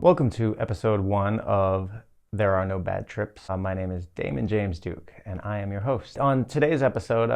Welcome to episode 1 of There Are No Bad Trips. My name is Damon James Duke, and I am your host. On today's episode,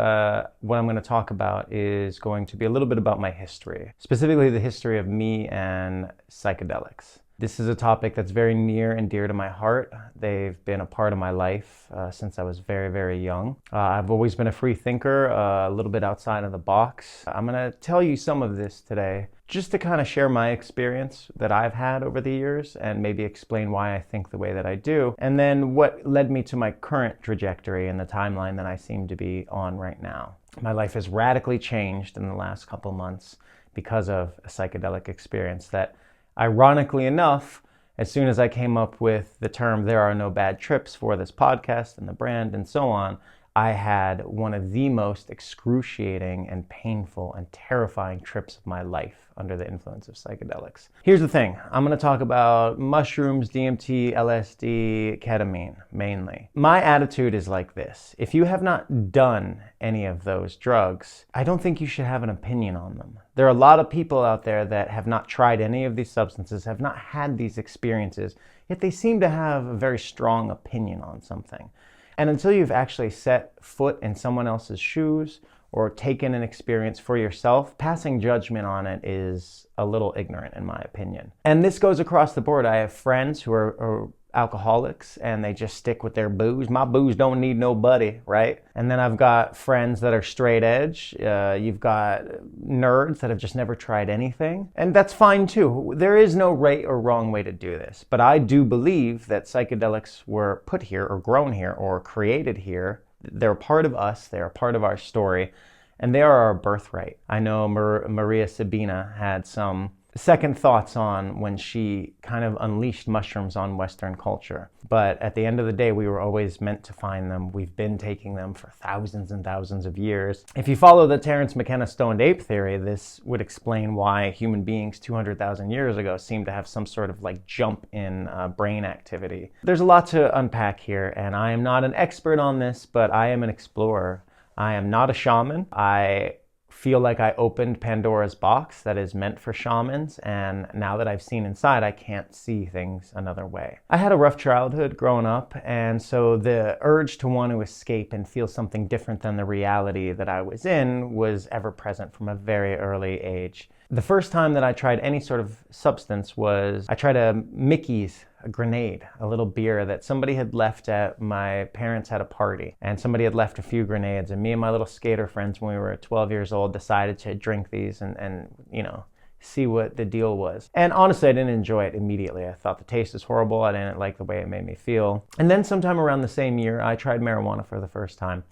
what I'm going to talk about is going to be a little bit about my history, specifically the history of me and psychedelics. This is a topic that's very near and dear to my heart. They've been a part of my life since I was very, very young. I've always been a free thinker, a little bit outside of the box. I'm going to tell you some of this today just to kind of share my experience that I've had over the years and maybe explain why I think the way that I do, and then what led me to my current trajectory and the timeline that I seem to be on right now. My life has radically changed in the last couple months because of a psychedelic experience that, ironically enough, as soon as I came up with the term "there are no bad trips" for this podcast and the brand and so on, I had one of the most excruciating and painful and terrifying trips of my life under the influence of psychedelics. Here's the thing. I'm going to talk about mushrooms, DMT, LSD, ketamine, mainly. My attitude is like this. If you have not done any of those drugs, I don't think you should have an opinion on them. There are a lot of people out there that have not tried any of these substances, have not had these experiences, yet they seem to have a very strong opinion on something. And until you've actually set foot in someone else's shoes or taken an experience for yourself, passing judgment on it is a little ignorant in my opinion. And this goes across the board. I have friends who are alcoholics and they just stick with their booze. My booze don't need nobody, right? And then I've got friends that are straight edge. You've got nerds that have just never tried anything. And that's fine too. There is no right or wrong way to do this. But I do believe that psychedelics were put here or grown here or created here. They're a part of us. They're a part of our story. And they are our birthright. I know Maria Sabina had some second thoughts on when she kind of unleashed mushrooms on Western culture. But at the end of the day, we were always meant to find them. We've been taking them for thousands and thousands of years. If you follow the Terence McKenna stoned ape theory, this would explain why human beings 200,000 years ago seem to have some sort of like jump in brain activity. There's a lot to unpack here, and I am not an expert on this, but I am an explorer. I am not a shaman. I feel like I opened Pandora's box that is meant for shamans, and now that I've seen inside, I can't see things another way. I had a rough childhood growing up, and so the urge to want to escape and feel something different than the reality that I was in was ever present from a very early age. The first time that I tried any sort of substance was I tried a Mickey's, a grenade, a little beer that somebody had left at my parents had a party, and somebody had left a few grenades, and me and my little skater friends when we were 12 years old decided to drink these and you know, see what the deal was. And honestly, I didn't enjoy it immediately. I thought the taste was horrible. I didn't like the way it made me feel. And then sometime around the same year, I tried marijuana for the first time.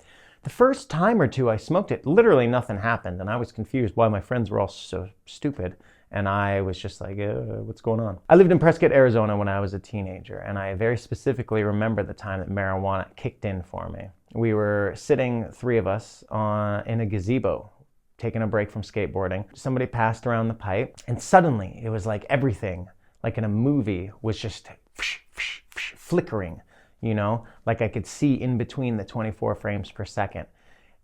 The first time or two I smoked it, literally nothing happened, and I was confused why my friends were all so stupid. And I was just like, what's going on? I lived in Prescott, Arizona when I was a teenager, and I very specifically remember the time that marijuana kicked in for me. We were sitting, three of us, in a gazebo, taking a break from skateboarding. Somebody passed around the pipe, and suddenly it was like everything, like in a movie, was just flickering, you know? Like I could see in between the 24 frames per second.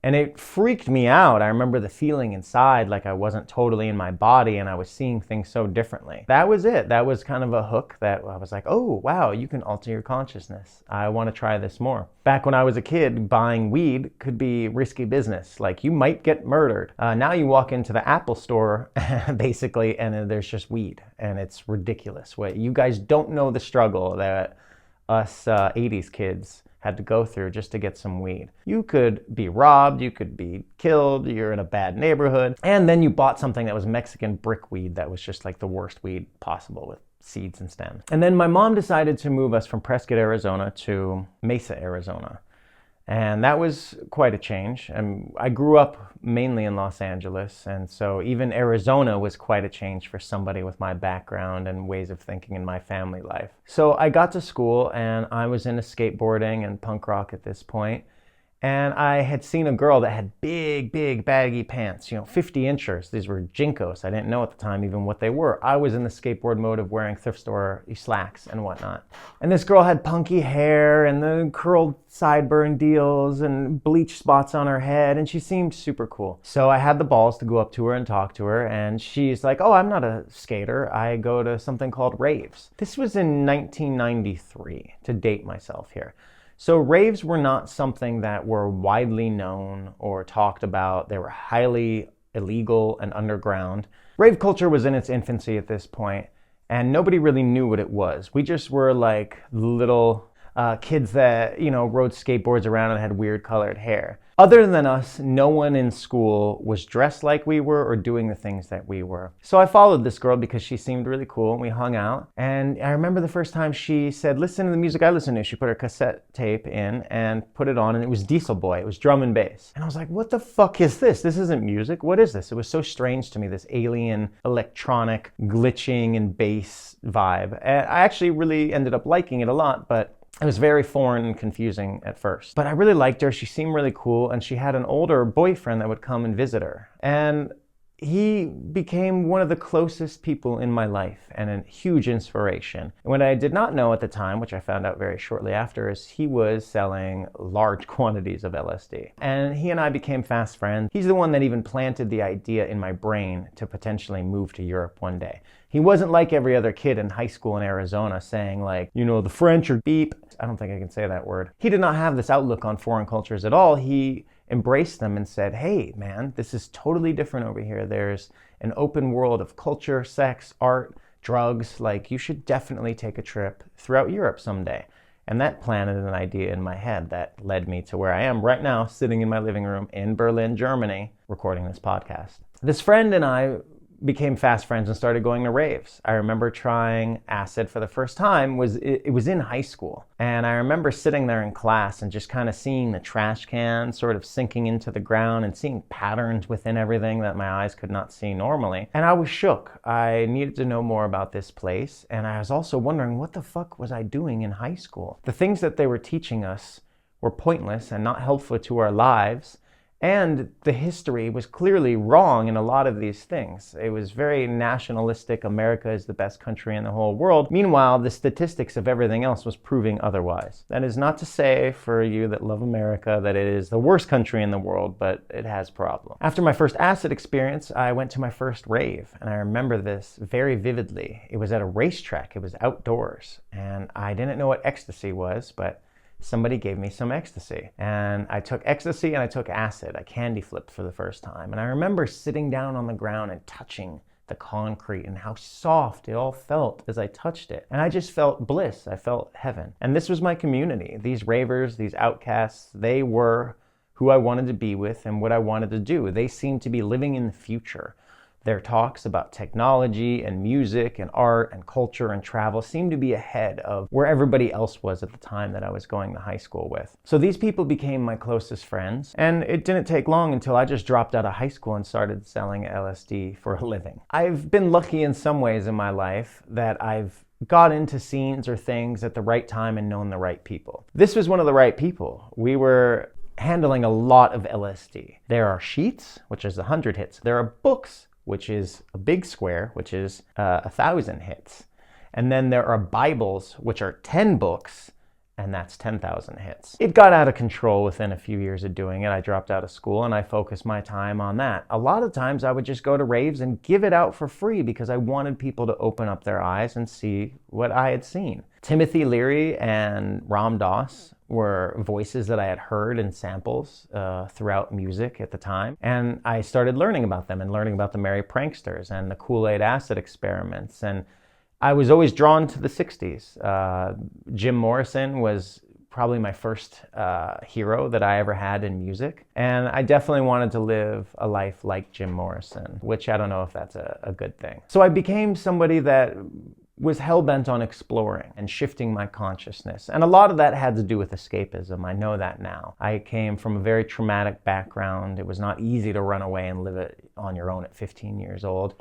And it freaked me out. I remember the feeling inside like I wasn't totally in my body and I was seeing things so differently. That was it. That was kind of a hook that I was like, oh, wow, you can alter your consciousness. I want to try this more. Back when I was a kid, buying weed could be risky business. Like you might get murdered. Now you walk into the Apple store basically and there's just weed and it's ridiculous. You guys don't know the struggle that us 80s kids had to go through just to get some weed. You could be robbed, you could be killed, you're in a bad neighborhood, and then you bought something that was Mexican brick weed that was just like the worst weed possible with seeds and stems. And then my mom decided to move us from Prescott, Arizona to Mesa, Arizona. And that was quite a change. And I grew up mainly in Los Angeles, and so even Arizona was quite a change for somebody with my background and ways of thinking in my family life. So I got to school and I was into skateboarding and punk rock at this point. And I had seen a girl that had big, big baggy pants, 50 inchers. These were Jinkos. I didn't know at the time even what they were. I was in the skateboard mode of wearing thrift store slacks and whatnot. And this girl had punky hair and the curled sideburn deals and bleach spots on her head, and she seemed super cool. So I had the balls to go up to her and talk to her, and she's like, "Oh, I'm not a skater. I go to something called raves." This was in 1993, to date myself here. So raves were not something that were widely known or talked about. They were highly illegal and underground. Rave culture was in its infancy at this point, and nobody really knew what it was. We just were like little kids that, rode skateboards around and had weird colored hair. Other than us, no one in school was dressed like we were or doing the things that we were. So I followed this girl because she seemed really cool, and we hung out. And I remember the first time she said, "Listen to the music I listen to." She put her cassette tape in and put it on, and it was Diesel Boy. It was drum and bass. And I was like, "What the fuck is this? This isn't music. What is this?" It was so strange to me, this alien, electronic, glitching and bass vibe. And I actually really ended up liking it a lot, but it was very foreign and confusing at first. But I really liked her. She seemed really cool, and she had an older boyfriend that would come and visit her. And he became one of the closest people in my life and a huge inspiration. And what I did not know at the time, which I found out very shortly after, is he was selling large quantities of LSD. And he and I became fast friends. He's the one that even planted the idea in my brain to potentially move to Europe one day. He wasn't like every other kid in high school in Arizona saying like, the French are beep. I don't think I can say that word. He did not have this outlook on foreign cultures at all. He embraced them and said, "Hey, man, this is totally different over here. There's an open world of culture, sex, art, drugs. Like, you should definitely take a trip throughout Europe someday." And that planted an idea in my head that led me to where I am right now, sitting in my living room in Berlin, Germany, recording this podcast. This friend and I became fast friends and started going to raves. I remember trying acid for the first time. It was in high school. And I remember sitting there in class and just kind of seeing the trash can sort of sinking into the ground and seeing patterns within everything that my eyes could not see normally. And I was shook. I needed to know more about this place. And I was also wondering, what the fuck was I doing in high school? The things that they were teaching us were pointless and not helpful to our lives. And the history was clearly wrong in a lot of these things. It was very nationalistic. America is the best country in the whole world. Meanwhile, the statistics of everything else was proving otherwise. That is not to say for you that love America that it is the worst country in the world, but it has problems. After my first acid experience, I went to my first rave, and I remember this very vividly. It was at a racetrack. It was outdoors, and I didn't know what ecstasy was, but somebody gave me some ecstasy. And I took ecstasy and I took acid. I candy flipped for the first time. And I remember sitting down on the ground and touching the concrete and how soft it all felt as I touched it. And I just felt bliss. I felt heaven. And this was my community. These ravers, these outcasts, they were who I wanted to be with and what I wanted to do. They seemed to be living in the future. Their talks about technology and music and art and culture and travel seemed to be ahead of where everybody else was at the time that I was going to high school with. So these people became my closest friends, and it didn't take long until I just dropped out of high school and started selling LSD for a living. I've been lucky in some ways in my life that I've got into scenes or things at the right time and known the right people. This was one of the right people. We were handling a lot of LSD. There are sheets, which is 100 hits. There are books, which is a big square, which is 1,000 hits. And then there are Bibles, which are 10 books, and that's 10,000 hits. It got out of control within a few years of doing it. I dropped out of school and I focused my time on that. A lot of times I would just go to raves and give it out for free because I wanted people to open up their eyes and see what I had seen. Timothy Leary and Ram Dass were voices that I had heard in samples throughout music at the time. And I started learning about them and learning about the Merry Pranksters and the Kool-Aid acid experiments. And I was always drawn to the 60s. Jim Morrison was probably my first hero that I ever had in music. And I definitely wanted to live a life like Jim Morrison, which I don't know if that's a good thing. So I became somebody that was hell-bent on exploring and shifting my consciousness. And a lot of that had to do with escapism. I know that now. I came from a very traumatic background. It was not easy to run away and live it on your own at 15 years old.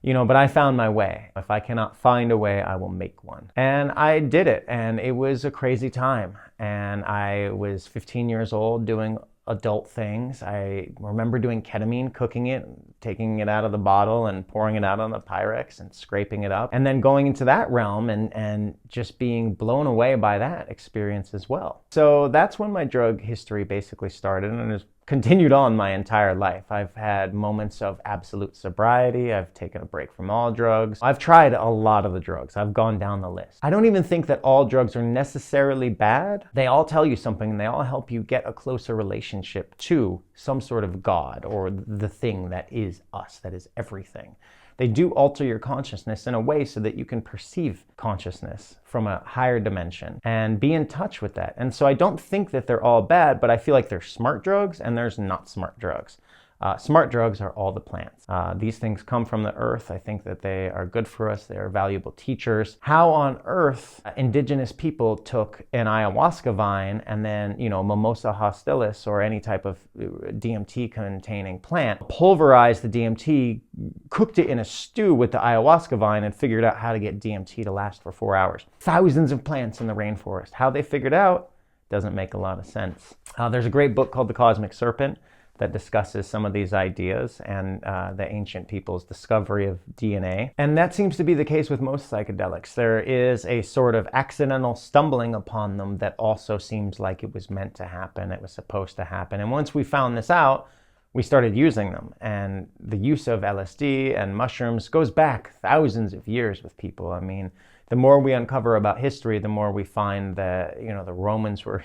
But I found my way. If I cannot find a way, I will make one. And I did it, and it was a crazy time. and I was 15 years old doing adult things. I remember doing ketamine, cooking it, taking it out of the bottle and pouring it out on the Pyrex and scraping it up, and then going into that realm and just being blown away by that experience as well. So that's when my drug history basically started, and has continued on my entire life. I've had moments of absolute sobriety. I've taken a break from all drugs. I've tried a lot of the drugs. I've gone down the list. I don't even think that all drugs are necessarily bad. They all tell you something, and they all help you get a closer relationship to some sort of God or the thing that is us, that is everything. They do alter your consciousness in a way so that you can perceive consciousness from a higher dimension and be in touch with that. And so I don't think that they're all bad, but I feel like there's smart drugs and there's not smart drugs. Smart drugs are all the plants. These things come from the earth. I think that they are good for us. They are valuable teachers. How on earth indigenous people took an ayahuasca vine and then, Mimosa hostilis or any type of DMT containing plant, pulverized the DMT, cooked it in a stew with the ayahuasca vine, and figured out how to get DMT to last for 4 hours. Thousands of plants in the rainforest. How they figured out doesn't make a lot of sense. There's a great book called The Cosmic Serpent that discusses some of these ideas and the ancient people's discovery of DNA. And that seems to be the case with most psychedelics. There is a sort of accidental stumbling upon them that also seems like it was meant to happen, it was supposed to happen. And once we found this out, we started using them. And the use of LSD and mushrooms goes back thousands of years with people. I mean, the more we uncover about history, the more we find that, the Romans were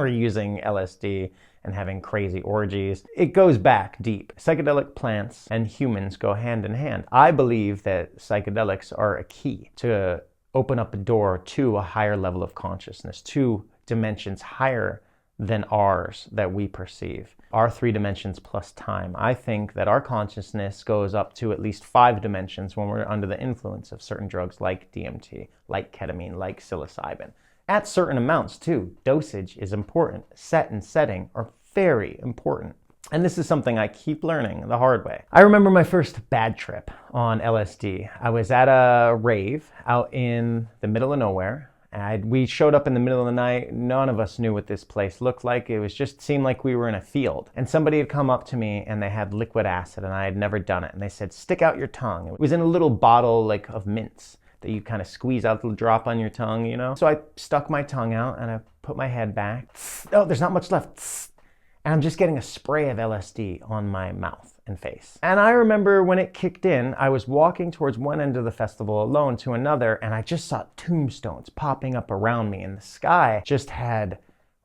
using LSD and having crazy orgies. It goes back deep. Psychedelic plants and humans go hand in hand. I believe that psychedelics are a key to open up a door to a higher level of consciousness, to dimensions higher than ours that we perceive. Our 3 dimensions plus time. I think that our consciousness goes up to at least 5 dimensions when we're under the influence of certain drugs like DMT, like ketamine, like psilocybin. At certain amounts too. Dosage is important. Set and setting are very important. And this is something I keep learning the hard way. I remember my first bad trip on LSD. I was at a rave out in the middle of nowhere. We showed up in the middle of the night. None of us knew what this place looked like. It was just seemed like we were in a field. And somebody had come up to me and they had liquid acid, and I had never done it. And they said, "Stick out your tongue." It was in a little bottle of mints that you kind of squeeze out the drop on your tongue, So I stuck my tongue out and I put my head back. Oh, there's not much left. And I'm just getting a spray of LSD on my mouth and face. And I remember when it kicked in, I was walking towards one end of the festival alone to another, and I just saw tombstones popping up around me, and the sky just had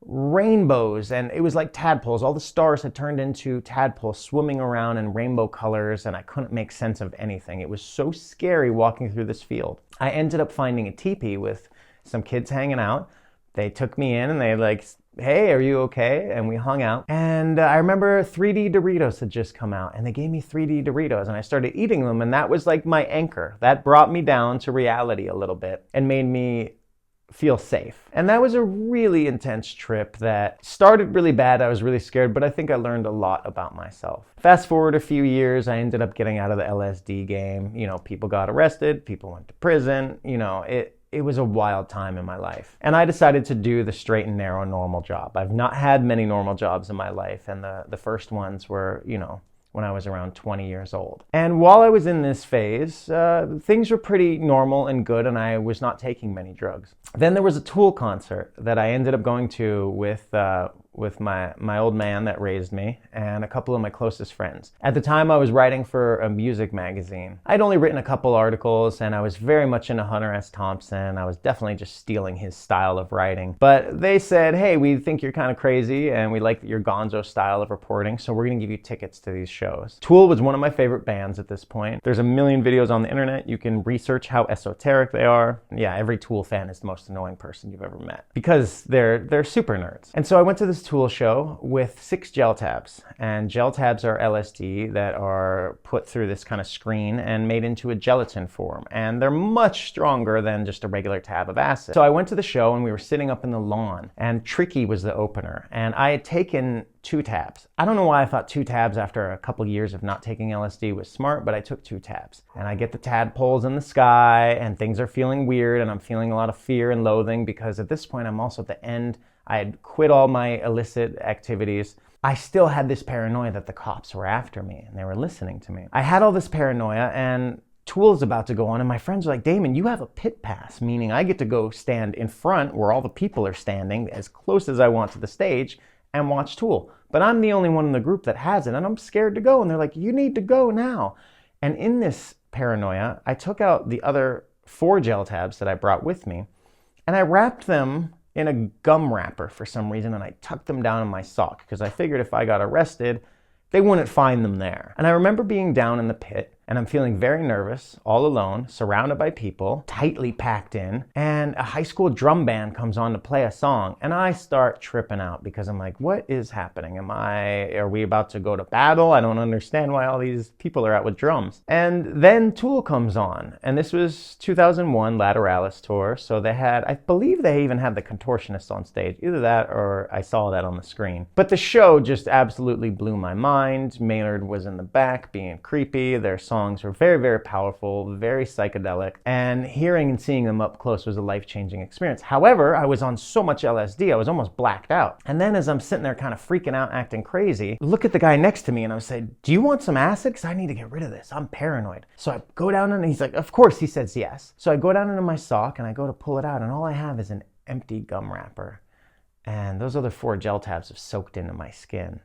rainbows, and it was like tadpoles. All the stars had turned into tadpoles swimming around in rainbow colors, and I couldn't make sense of anything. It was so scary walking through this field. I ended up finding a teepee with some kids hanging out. They took me in and they "Hey, are you okay?" And we hung out. And I remember 3D Doritos had just come out, and they gave me 3D Doritos, and I started eating them, and that was like my anchor. That brought me down to reality a little bit and made me feel safe. And that was a really intense trip that started really bad. I was really scared, but I think I learned a lot about myself. Fast forward a few years, I ended up getting out of the LSD game. People got arrested, people went to prison. It was a wild time in my life. And I decided to do the straight and narrow normal job. I've not had many normal jobs in my life, and the first ones were, when I was around 20 years old. And while I was in this phase, things were pretty normal and good, and I was not taking many drugs. Then there was a Tool concert that I ended up going to with my old man that raised me and a couple of my closest friends. At the time, I was writing for a music magazine. I'd only written a couple articles, and I was very much into Hunter S. Thompson. I was definitely just stealing his style of writing. But they said, "Hey, we think you're kind of crazy, and we like your gonzo style of reporting, so we're going to give you tickets to these shows." Tool was one of my favorite bands at this point. There's a million videos on the internet. You can research how esoteric they are. Yeah, every Tool fan is the most annoying person you've ever met because they're super nerds. And so I went to this Tool show with 6 gel tabs, and gel tabs are LSD that are put through this kind of screen and made into a gelatin form, and they're much stronger than just a regular tab of acid. So I went to the show, and we were sitting up in the lawn, and Tricky was the opener, and I had taken 2 tabs. I don't know why I thought 2 tabs after a couple years of not taking LSD was smart, but I took 2 tabs. And I get the tadpoles in the sky, and things are feeling weird, and I'm feeling a lot of fear and loathing because at this point I'm also at the end I had quit all my illicit activities. I still had this paranoia that the cops were after me and they were listening to me. I had all this paranoia, and Tool's about to go on, and my friends are like, Damon, you have a pit pass, meaning I get to go stand in front where all the people are standing as close as I want to the stage and watch Tool. But I'm the only one in the group that has it, and I'm scared to go. And they're like, you need to go now. And in this paranoia, I took out the other 4 gel tabs that I brought with me, and I wrapped them in a gum wrapper for some reason, and I tucked them down in my sock because I figured if I got arrested, they wouldn't find them there. And I remember being down in the pit, and I'm feeling very nervous, all alone, surrounded by people, tightly packed in, and a high school drum band comes on to play a song, and I start tripping out because I'm like, what is happening? Are we about to go to battle? I don't understand why all these people are out with drums. And then Tool comes on, and this was 2001 Lateralis tour, so they had, I believe they even had the Contortionists on stage, either that or I saw that on the screen. But the show just absolutely blew my mind. Maynard was in the back being creepy. Their songs were very, very powerful, very psychedelic, and hearing and seeing them up close was a life-changing experience. However, I was on so much LSD, I was almost blacked out. And then as I'm sitting there kind of freaking out, acting crazy, look at the guy next to me and I was saying, do you want some acid? Because I need to get rid of this. I'm paranoid. So I go down and he's like, of course, he says yes. So I go down into my sock and I go to pull it out, and all I have is an empty gum wrapper. And those other 4 gel tabs have soaked into my skin.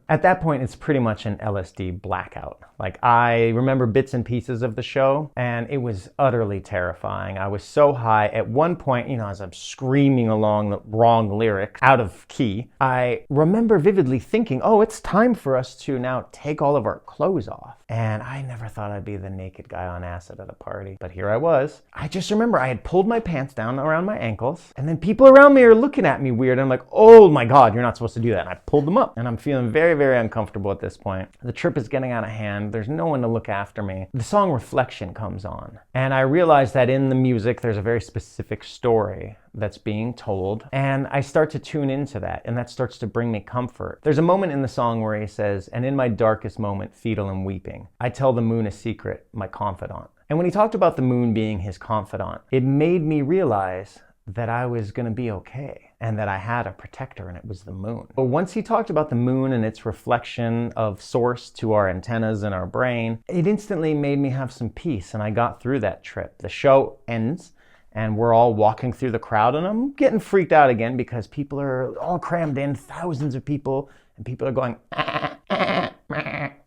At that point, it's pretty much an LSD blackout. Like, I remember bits and pieces of the show, and it was utterly terrifying. I was so high. At one point, as I'm screaming along the wrong lyric, out of key, I remember vividly thinking, oh, it's time for us to now take all of our clothes off. And I never thought I'd be the naked guy on acid at a party, but here I was. I just remember I had pulled my pants down around my ankles, and then people around me are looking at me weird, and I'm like, oh my God, you're not supposed to do that. And I pulled them up, and I'm feeling very, very uncomfortable at this point. The trip is getting out of hand. There's no one to look after me. The song Reflection comes on, and I realize that in the music, there's a very specific story that's being told, and I start to tune into that, and that starts to bring me comfort. There's a moment in the song where he says, and in my darkest moment, fetal and weeping, I tell the moon a secret, my confidant. And when he talked about the moon being his confidant, it made me realize that I was going to be okay and that I had a protector, and it was the moon. But once he talked about the moon and its reflection of source to our antennas in our brain, it instantly made me have some peace, and I got through that trip. The show ends, and we're all walking through the crowd, and I'm getting freaked out again because people are all crammed in, thousands of people, and people are going, and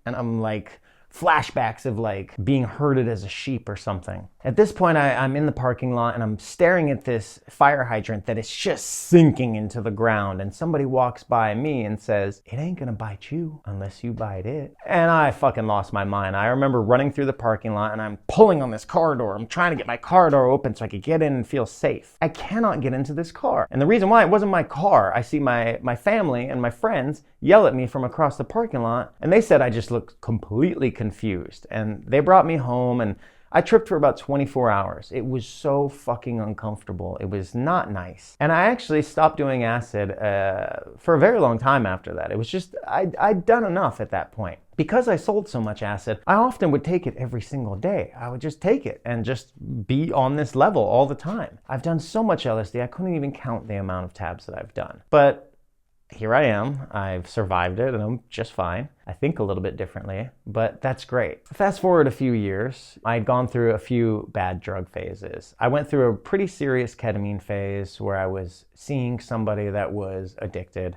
I'm like, flashbacks of like being herded as a sheep or something. At this point, I'm in the parking lot and I'm staring at this fire hydrant that is just sinking into the ground, and somebody walks by me and says, it ain't gonna bite you unless you bite it. And I fucking lost my mind. I remember running through the parking lot and I'm pulling on this car door. I'm trying to get my car door open so I could get in and feel safe. I cannot get into this car. And the reason why, it wasn't my car. I see my family and my friends yell at me from across the parking lot, and they said I just looked completely confused. And they brought me home, and I tripped for about 24 hours. It was so fucking uncomfortable. It was not nice. And I actually stopped doing acid for a very long time after that. It was just, I'd done enough at that point. Because I sold so much acid, I often would take it every single day. I would just take it and just be on this level all the time. I've done so much LSD, I couldn't even count the amount of tabs that I've done. But here I am, I've survived it, and I'm just fine. I think a little bit differently, but that's great. Fast forward a few years, I'd gone through a few bad drug phases. I went through a pretty serious ketamine phase where I was seeing somebody that was addicted,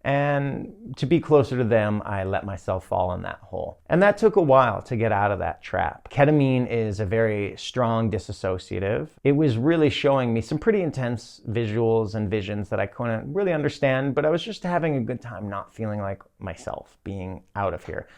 and to be closer to them, I let myself fall in that hole. And that took a while to get out of that trap. Ketamine is a very strong disassociative. It was really showing me some pretty intense visuals and visions that I couldn't really understand, but I was just having a good time not feeling like myself, being out of here.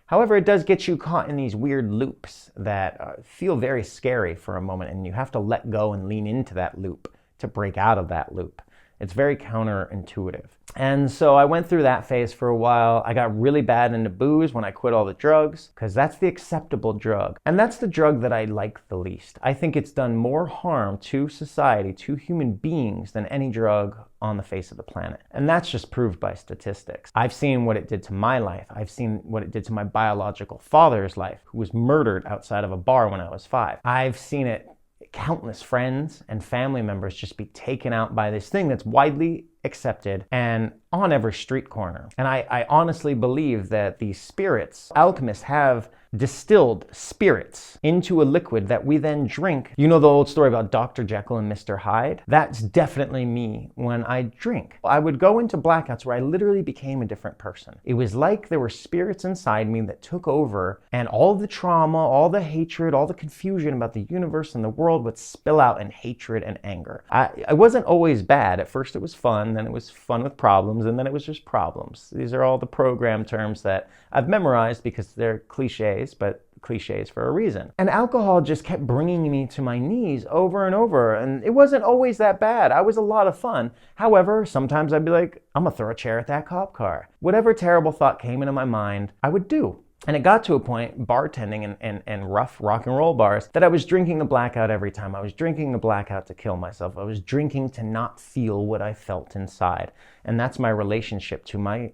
However, it does get you caught in these weird loops that feel very scary for a moment, and you have to let go and lean into that loop to break out of that loop. It's very counterintuitive. And so I went through that phase for a while. I got really bad into booze when I quit all the drugs, because that's the acceptable drug. And that's the drug that I like the least. I think it's done more harm to society, to human beings, than any drug on the face of the planet. And that's just proved by statistics. I've seen what it did to my life. I've seen what it did to my biological father's life, who was murdered outside of a bar when I was 5. I've seen it, countless friends and family members just be taken out by this thing that's widely accepted and on every street corner. And I honestly believe that the spirits, alchemists have distilled spirits into a liquid that we then drink. You know the old story about Dr. Jekyll and Mr. Hyde? That's definitely me when I drink. I would go into blackouts where I literally became a different person. It was like there were spirits inside me that took over, and all the trauma, all the hatred, all the confusion about the universe and the world would spill out in hatred and anger. I wasn't always bad. At first it was fun, then it was fun with problems, and then it was just problems. These are all the program terms that I've memorized because they're cliches, but cliches for a reason. And alcohol just kept bringing me to my knees over and over, and it wasn't always that bad. I was a lot of fun. However, sometimes I'd be like, I'm gonna throw a chair at that cop car. Whatever terrible thought came into my mind, I would do. And it got to a point, bartending and rough rock and roll bars, that I was drinking the blackout every time. I was drinking the blackout to kill myself. I was drinking to not feel what I felt inside. And that's my relationship to my,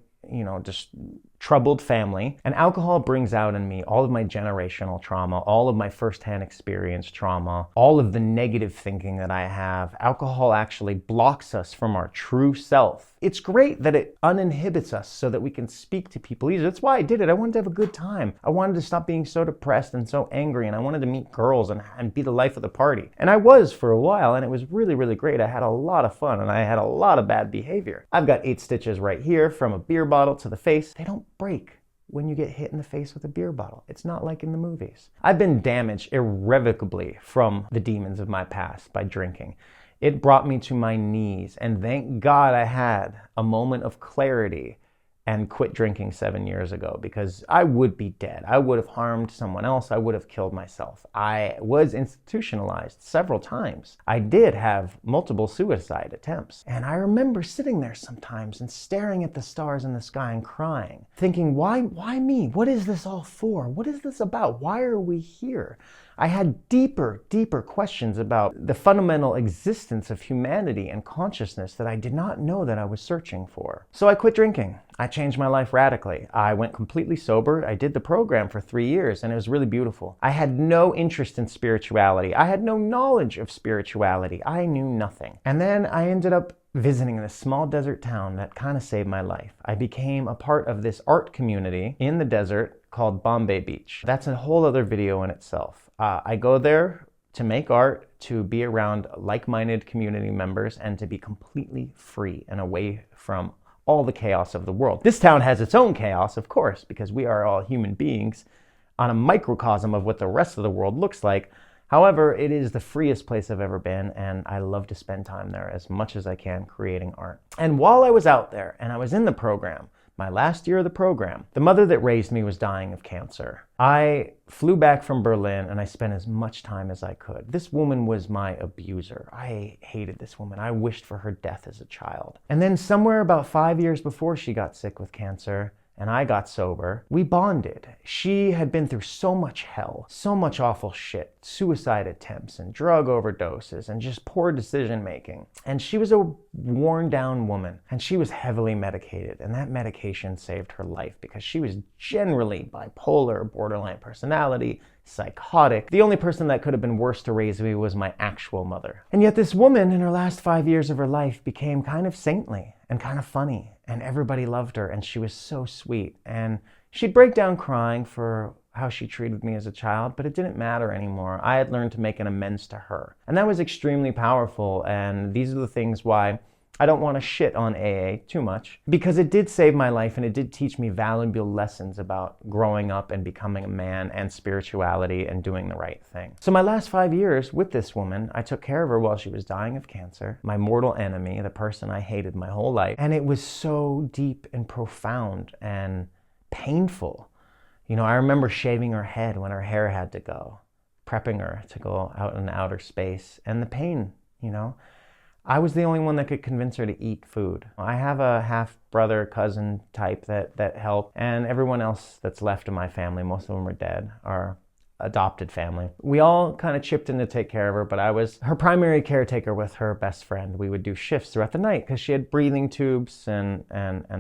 just troubled family. And alcohol brings out in me all of my generational trauma, all of my firsthand experience trauma, all of the negative thinking that I have. Alcohol actually blocks us from our true self. It's great that it uninhibits us so that we can speak to people easier. That's why I did it. I wanted to have a good time. I wanted to stop being so depressed and so angry, and I wanted to meet girls and be the life of the party. And I was for a while, and it was really, really great. I had a lot of fun, and I had a lot of bad behavior. I've got 8 stitches right here from a beer bottle to the face. They don't break when you get hit in the face with a beer bottle. It's not like in the movies. I've been damaged irrevocably from the demons of my past by drinking. It brought me to my knees, and thank God I had a moment of clarity and quit drinking 7 years ago, because I would be dead. I would have harmed someone else. I would have killed myself. I was institutionalized several times. I did have multiple suicide attempts. And I remember sitting there sometimes and staring at the stars in the sky and crying, thinking, why me? What is this all for? What is this about? Why are we here? I had deeper questions about the fundamental existence of humanity and consciousness that I did not know that I was searching for. So I quit drinking. I changed my life radically. I went completely sober. I did the program for 3 years, and it was really beautiful. I had no interest in spirituality. I had no knowledge of spirituality. I knew nothing. And then I ended up visiting this small desert town that kind of saved my life. I became a part of this art community in the desert called Bombay Beach. That's a whole other video in itself. I go there to make art, to be around like-minded community members, and to be completely free and away from all the chaos of the world. This town has its own chaos, of course, because we are all human beings on a microcosm of what the rest of the world looks like. However, it is the freest place I've ever been, and I love to spend time there as much as I can creating art. And while I was out there and I was in the program, my last year of the program, the mother that raised me was dying of cancer. I flew back from Berlin and I spent as much time as I could. This woman was my abuser. I hated this woman. I wished for her death as a child. And then somewhere about 5 years before she got sick with cancer, and I got sober, we bonded. She had been through so much hell, so much awful shit, suicide attempts and drug overdoses and just poor decision making. And she was a worn down woman, and she was heavily medicated, and that medication saved her life because she was generally bipolar, borderline personality, psychotic. The only person that could have been worse to raise me was my actual mother. And yet this woman in her last 5 years of her life became kind of saintly and kind of funny, and everybody loved her, and she was so sweet. And she'd break down crying for how she treated me as a child, but it didn't matter anymore. I had learned to make an amends to her. And that was extremely powerful, and these are the things why I don't want to shit on AA too much, because it did save my life and it did teach me valuable lessons about growing up and becoming a man and spirituality and doing the right thing. So my last 5 years with this woman, I took care of her while she was dying of cancer, my mortal enemy, the person I hated my whole life. And it was so deep and profound and painful. I remember shaving her head when her hair had to go, prepping her to go out in outer space, and the pain, I was the only one that could convince her to eat food. I have a half-brother, cousin type that helped, and everyone else that's left of my family, most of them are dead, are adopted family. We all kind of chipped in to take care of her, but I was her primary caretaker with her best friend. We would do shifts throughout the night because she had breathing tubes and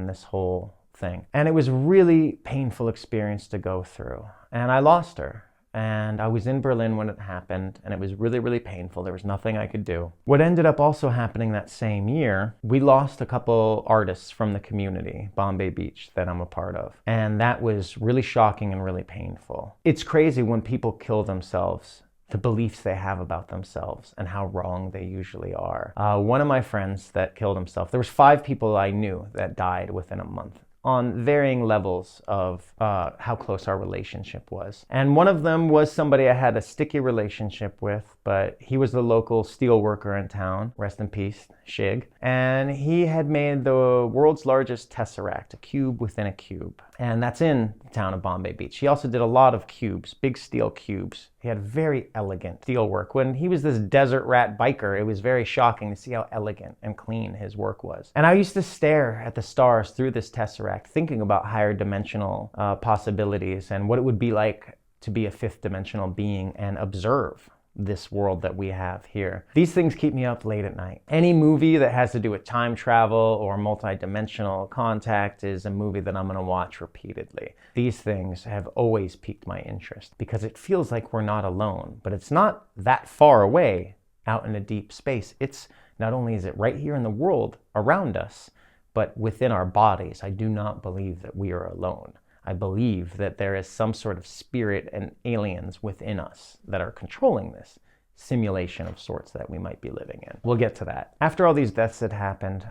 this whole thing. And it was a really painful experience to go through. And I lost her. and I was in Berlin when it happened, and it was really, really painful. There was nothing I could do. What ended up also happening that same year, we lost a couple artists from the community, Bombay Beach, that I'm a part of. And that was really shocking and really painful. It's crazy when people kill themselves, the beliefs they have about themselves and how wrong they usually are. One of my friends that killed himself, there was 5 people I knew that died within a month, on varying levels of how close our relationship was. And one of them was somebody I had a sticky relationship with, but he was the local steel worker in town, rest in peace, Shig. And he had made the world's largest tesseract, a cube within a cube. And that's in the town of Bombay Beach. He also did a lot of cubes, big steel cubes. He had very elegant steel work. When he was this desert rat biker, it was very shocking to see how elegant and clean his work was. And I used to stare at the stars through this tesseract, thinking about higher dimensional possibilities and what it would be like to be a 5th dimensional being and observe this world that we have here. These things keep me up late at night. Any movie that has to do with time travel or multi-dimensional contact is a movie that I'm going to watch repeatedly. These things have always piqued my interest because it feels like we're not alone, but it's not that far away out in a deep space. It's not only is it right here in the world around us, but within our bodies. I do not believe that we are alone. I believe that there is some sort of spirit and aliens within us that are controlling this simulation of sorts that we might be living in. We'll get to that. After all these deaths had happened,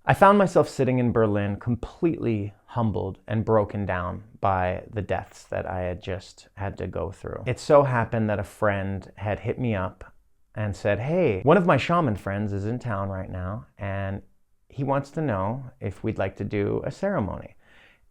I found myself sitting in Berlin completely humbled and broken down by the deaths that I had just had to go through. It so happened that a friend had hit me up and said, hey, one of my shaman friends is in town right now, and he wants to know if we'd like to do a ceremony.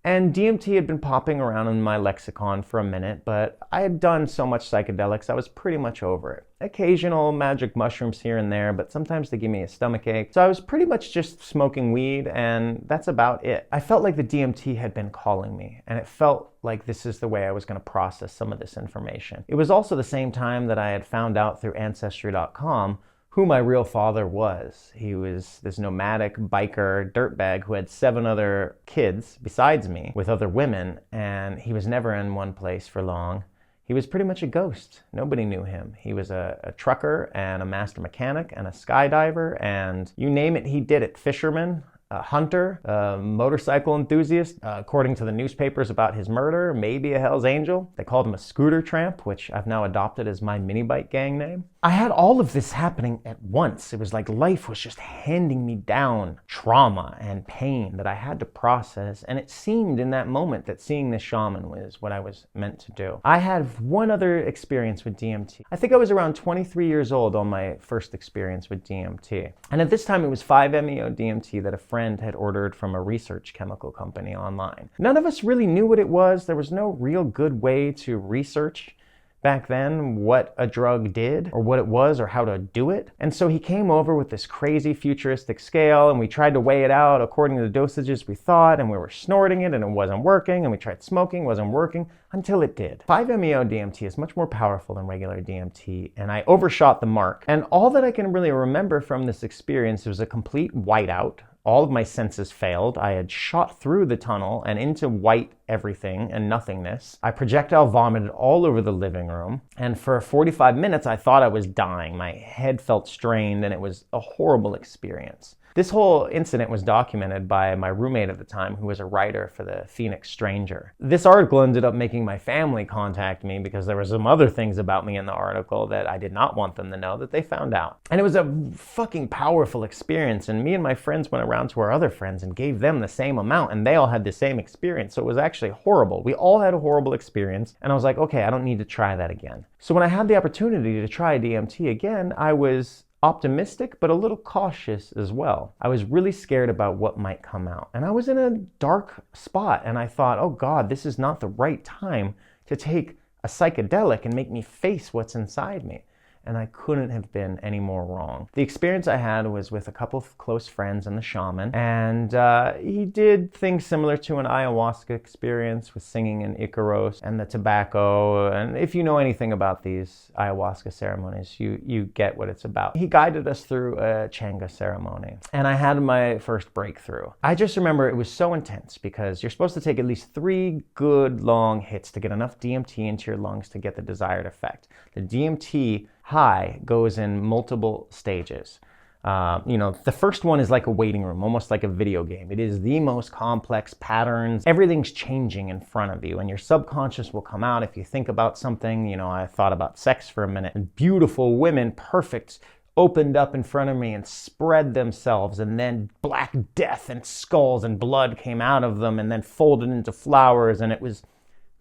And DMT had been popping around in my lexicon for a minute, but I had done so much psychedelics, I was pretty much over it. Occasional magic mushrooms here and there, but sometimes they give me a stomachache. So I was pretty much just smoking weed, and that's about it. I felt like the DMT had been calling me, and it felt like this is the way I was going to process some of this information. It was also the same time that I had found out through Ancestry.com who my real father was. He was this nomadic biker dirtbag who had 7 other kids besides me with other women, and he was never in one place for long. He was pretty much a ghost. Nobody knew him. He was a trucker and a master mechanic and a skydiver, and you name it, he did it. Fisherman, a hunter, a motorcycle enthusiast, according to the newspapers about his murder, maybe a Hell's Angel. They called him a scooter tramp, which I've now adopted as my mini bike gang name. I had all of this happening at once. It was like life was just handing me down trauma and pain that I had to process, and it seemed in that moment that seeing this shaman was what I was meant to do. I had one other experience with DMT. I think I was around 23 years old on my first experience with DMT. And at this time it was 5-MeO DMT that a friend had ordered from a research chemical company online. None of us really knew what it was. There was no real good way to research back then what a drug did or what it was or how to do it. And so he came over with this crazy futuristic scale, and we tried to weigh it out according to the dosages we thought, and we were snorting it and it wasn't working, and we tried smoking, wasn't working, until it did. 5-MeO DMT is much more powerful than regular DMT, and I overshot the mark. And all that I can really remember from this experience was a complete whiteout. All of my senses failed. I had shot through the tunnel and into white everything and nothingness. I projectile vomited all over the living room. And for 45 minutes, I thought I was dying. My head felt strained, and it was a horrible experience. This whole incident was documented by my roommate at the time, who was a writer for the Phoenix Stranger. This article ended up making my family contact me because there were some other things about me in the article that I did not want them to know that they found out. And it was a fucking powerful experience, and me and my friends went around to our other friends and gave them the same amount, and they all had the same experience. So it was actually horrible. We all had a horrible experience, and I was like, okay, I don't need to try that again. So when I had the opportunity to try DMT again, I was optimistic, but a little cautious as well. I was really scared about what might come out. And I was in a dark spot, and I thought, oh God, this is not the right time to take a psychedelic and make me face what's inside me. and I couldn't have been any more wrong. The experience I had was with a couple of close friends and the shaman, and he did things similar to an ayahuasca experience with singing in Icaros and the tobacco. And if you know anything about these ayahuasca ceremonies, you get what it's about. He guided us through a Changa ceremony, and I had my first breakthrough. I just remember it was so intense because you're supposed to take at least 3 good long hits to get enough DMT into your lungs to get the desired effect. The DMT high goes in multiple stages. The first one is like a waiting room, almost like a video game. It is the most complex patterns. Everything's changing in front of you, and your subconscious will come out. If you think about something, I thought about sex for a minute, and beautiful women, perfect, opened up in front of me and spread themselves, and then black death and skulls and blood came out of them and then folded into flowers, and it was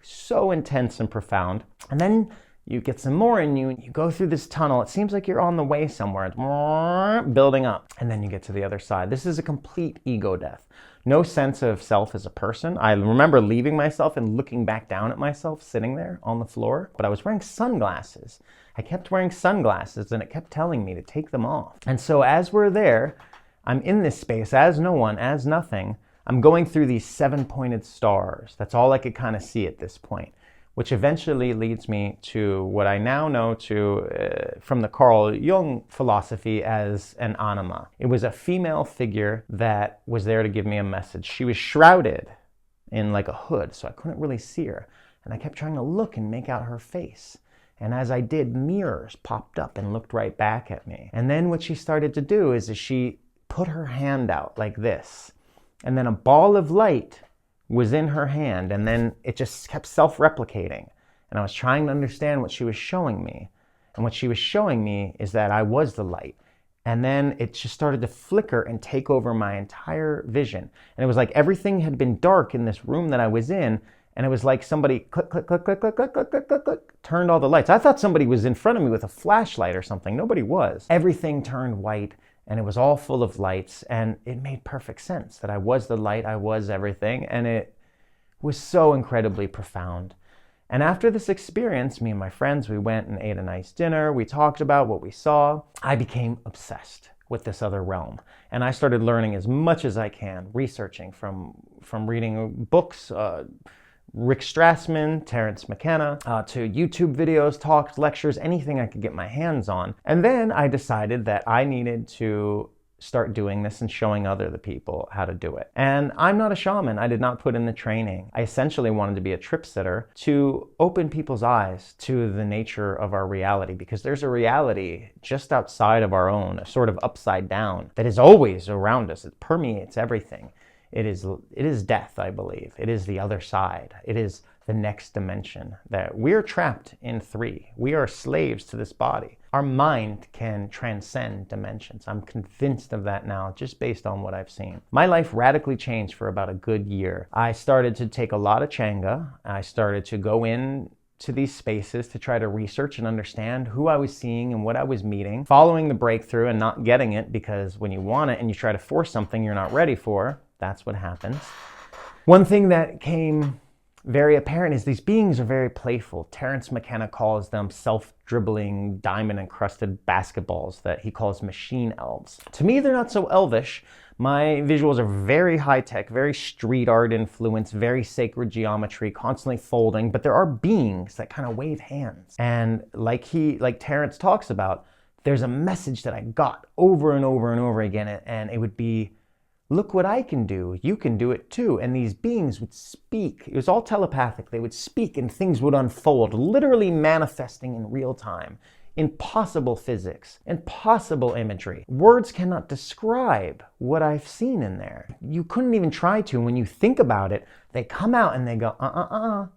so intense and profound. And then you get some more in you, and you go through this tunnel. It seems like you're on the way somewhere. It's building up, and then you get to the other side. This is a complete ego death. No sense of self as a person. I remember leaving myself and looking back down at myself sitting there on the floor, but I was wearing sunglasses. I kept wearing sunglasses, and it kept telling me to take them off. And so as we're there, I'm in this space as no one, as nothing. I'm going through these 7-pointed stars. That's all I could kind of see at this point, which eventually leads me to what I now know from the Carl Jung philosophy as an anima. It was a female figure that was there to give me a message. She was shrouded in like a hood, so I couldn't really see her. And I kept trying to look and make out her face. And as I did, mirrors popped up and looked right back at me. And then what she started to do is she put her hand out like this. And then a ball of light was in her hand, and then it just kept self-replicating. And I was trying to understand what she was showing me. And what she was showing me is that I was the light. And then it just started to flicker and take over my entire vision. And it was like everything had been dark in this room that I was in, and it was like somebody click, click, click, click, click, click, click, click, click, click, turned all the lights. I thought somebody was in front of me with a flashlight or something. Nobody was. Everything turned white, and it was all full of lights, and it made perfect sense that I was the light, I was everything, and it was so incredibly profound. And after this experience, me and my friends, we went and ate a nice dinner. We talked about what we saw. I became obsessed with this other realm, and I started learning as much as I can, researching from reading books, Rick Strassman, Terence McKenna, to YouTube videos, talks, lectures, anything I could get my hands on. And then I decided that I needed to start doing this and showing other people how to do it. And I'm not a shaman. I did not put in the training. I essentially wanted to be a trip sitter to open people's eyes to the nature of our reality, because there's a reality just outside of our own, a sort of upside down, that is always around us. It permeates everything. It is death, I believe. It is the other side. It is the next dimension, that we're trapped in 3. We are slaves to this body. Our mind can transcend dimensions. I'm convinced of that now, just based on what I've seen. My life radically changed for about a good year. I started to take a lot of Changa. I started to go in to these spaces to try to research and understand who I was seeing and what I was meeting, following the breakthrough and not getting it, because when you want it and you try to force something you're not ready for, that's what happens. One thing that came very apparent is these beings are very playful. Terence McKenna calls them self-dribbling, diamond-encrusted basketballs that he calls machine elves. To me, they're not so elvish. My visuals are very high-tech, very street art influence, very sacred geometry, constantly folding, but there are beings that kind of wave hands. And like Terence talks about, there's a message that I got over and over and over again, and it would be, look what I can do. You can do it too. And these beings would speak. It was all telepathic. They would speak and things would unfold, literally manifesting in real time. Impossible physics, impossible imagery. Words cannot describe what I've seen in there. You couldn't even try to. When you think about it, they come out and they go,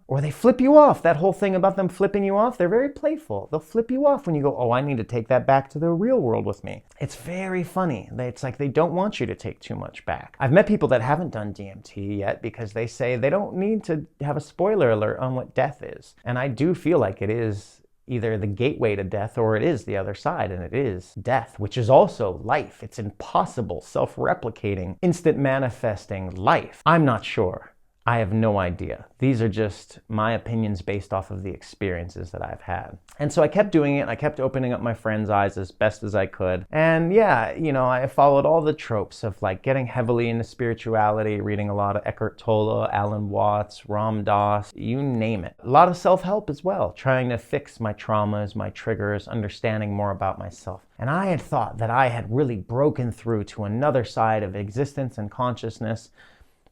or they flip you off. That whole thing about them flipping you off, they're very playful. They'll flip you off when you go, oh, I need to take that back to the real world with me. It's very funny. It's like they don't want you to take too much back. I've met people that haven't done DMT yet because they say they don't need to have a spoiler alert on what death is. And I do feel like it is either the gateway to death or it is the other side, and it is death, which is also life. It's impossible, self-replicating, instant manifesting life. I'm not sure. I have no idea. These are just my opinions based off of the experiences that I've had. And so I kept doing it. I kept opening up my friends' eyes as best as I could. And yeah, I followed all the tropes of like getting heavily into spirituality, reading a lot of Eckhart Tolle, Alan Watts, Ram Dass, you name it. A lot of self-help as well, trying to fix my traumas, my triggers, understanding more about myself. And I had thought that I had really broken through to another side of existence and consciousness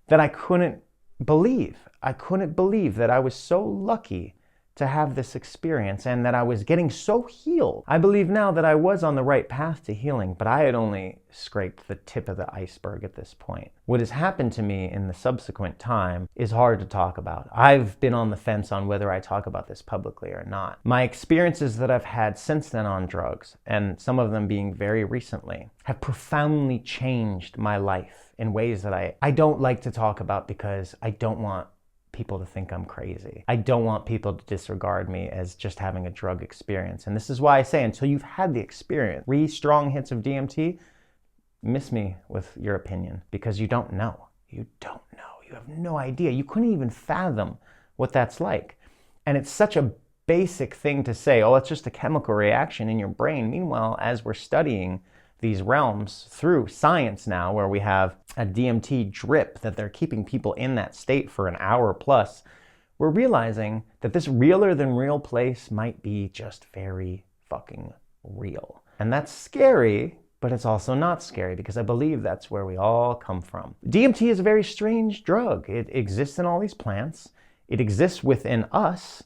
that I couldn't believe. I couldn't believe that I was so lucky to have this experience and that I was getting so healed. I believe now that I was on the right path to healing, but I had only scraped the tip of the iceberg at this point. What has happened to me in the subsequent time is hard to talk about. I've been on the fence on whether I talk about this publicly or not. My experiences that I've had since then on drugs, and some of them being very recently, have profoundly changed my life in ways that I don't like to talk about because I don't want people to think I'm crazy. I don't want people to disregard me as just having a drug experience. And this is why I say, until you've had the experience, 3 strong hits of DMT, miss me with your opinion, because you don't know. You don't know. You have no idea. You couldn't even fathom what that's like. And it's such a basic thing to say, oh, it's just a chemical reaction in your brain. Meanwhile, as we're studying these realms through science now, where we have a DMT drip that they're keeping people in that state for an hour plus, we're realizing that this realer than real place might be just very fucking real. And that's scary, but it's also not scary, because I believe that's where we all come from. DMT is a very strange drug. It exists in all these plants. It exists within us.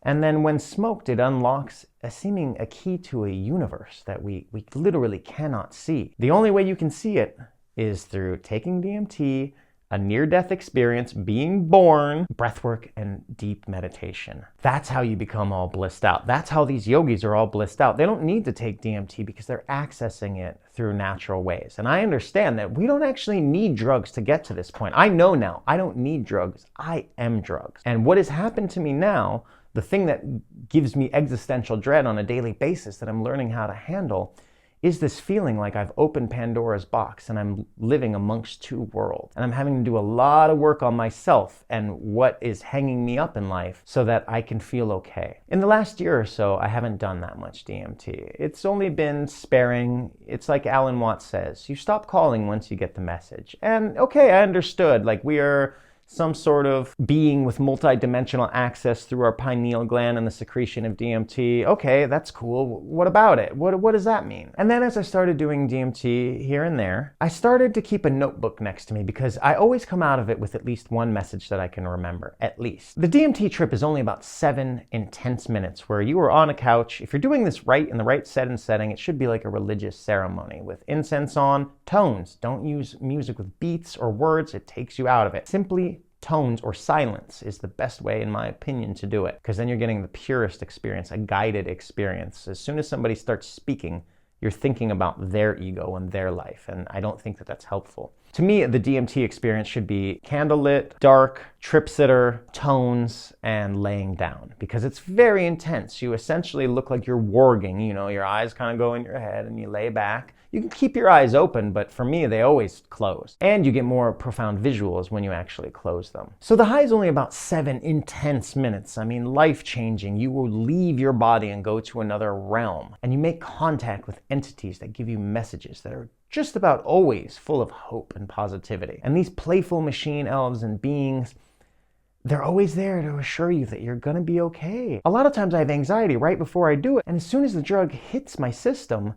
And then when smoked, it unlocks a key to a universe that we literally cannot see. The only way you can see it is through taking DMT, a near-death experience, being born, breathwork, and deep meditation. That's how you become all blissed out. That's how these yogis are all blissed out. They don't need to take DMT because they're accessing it through natural ways. And I understand that we don't actually need drugs to get to this point. I know now, I don't need drugs. I am drugs. And what has happened to me now, the thing that gives me existential dread on a daily basis that I'm learning how to handle, is this feeling like I've opened Pandora's box and I'm living amongst 2 worlds. And I'm having to do a lot of work on myself and what is hanging me up in life so that I can feel okay. In the last year or so, I haven't done that much DMT. It's only been sparing. It's like Alan Watts says, you stop calling once you get the message. And okay, I understood, like we are some sort of being with multi-dimensional access through our pineal gland and the secretion of DMT. Okay, that's cool. What about it? What does that mean? And then as I started doing DMT here and there, I started to keep a notebook next to me because I always come out of it with at least one message that I can remember, at least. The DMT trip is only about 7 intense minutes where you are on a couch. If you're doing this right in the right set and setting, it should be like a religious ceremony with incense on, tones. Don't use music with beats or words. It takes you out of it. Simply tones or silence is the best way, in my opinion, to do it, because then you're getting the purest experience, a guided experience. As soon as somebody starts speaking, you're thinking about their ego and their life, and I don't think that that's helpful. To me, the DMT experience should be candlelit, dark, trip sitter, tones, and laying down, because it's very intense. You essentially look like you're warging, your eyes kind of go in your head and you lay back. You can keep your eyes open, but for me, they always close. And you get more profound visuals when you actually close them. So the high is only about 7 intense minutes. I mean, life-changing. You will leave your body and go to another realm. And you make contact with entities that give you messages that are just about always full of hope and positivity. And these playful machine elves and beings, they're always there to assure you that you're gonna be okay. A lot of times I have anxiety right before I do it, and as soon as the drug hits my system,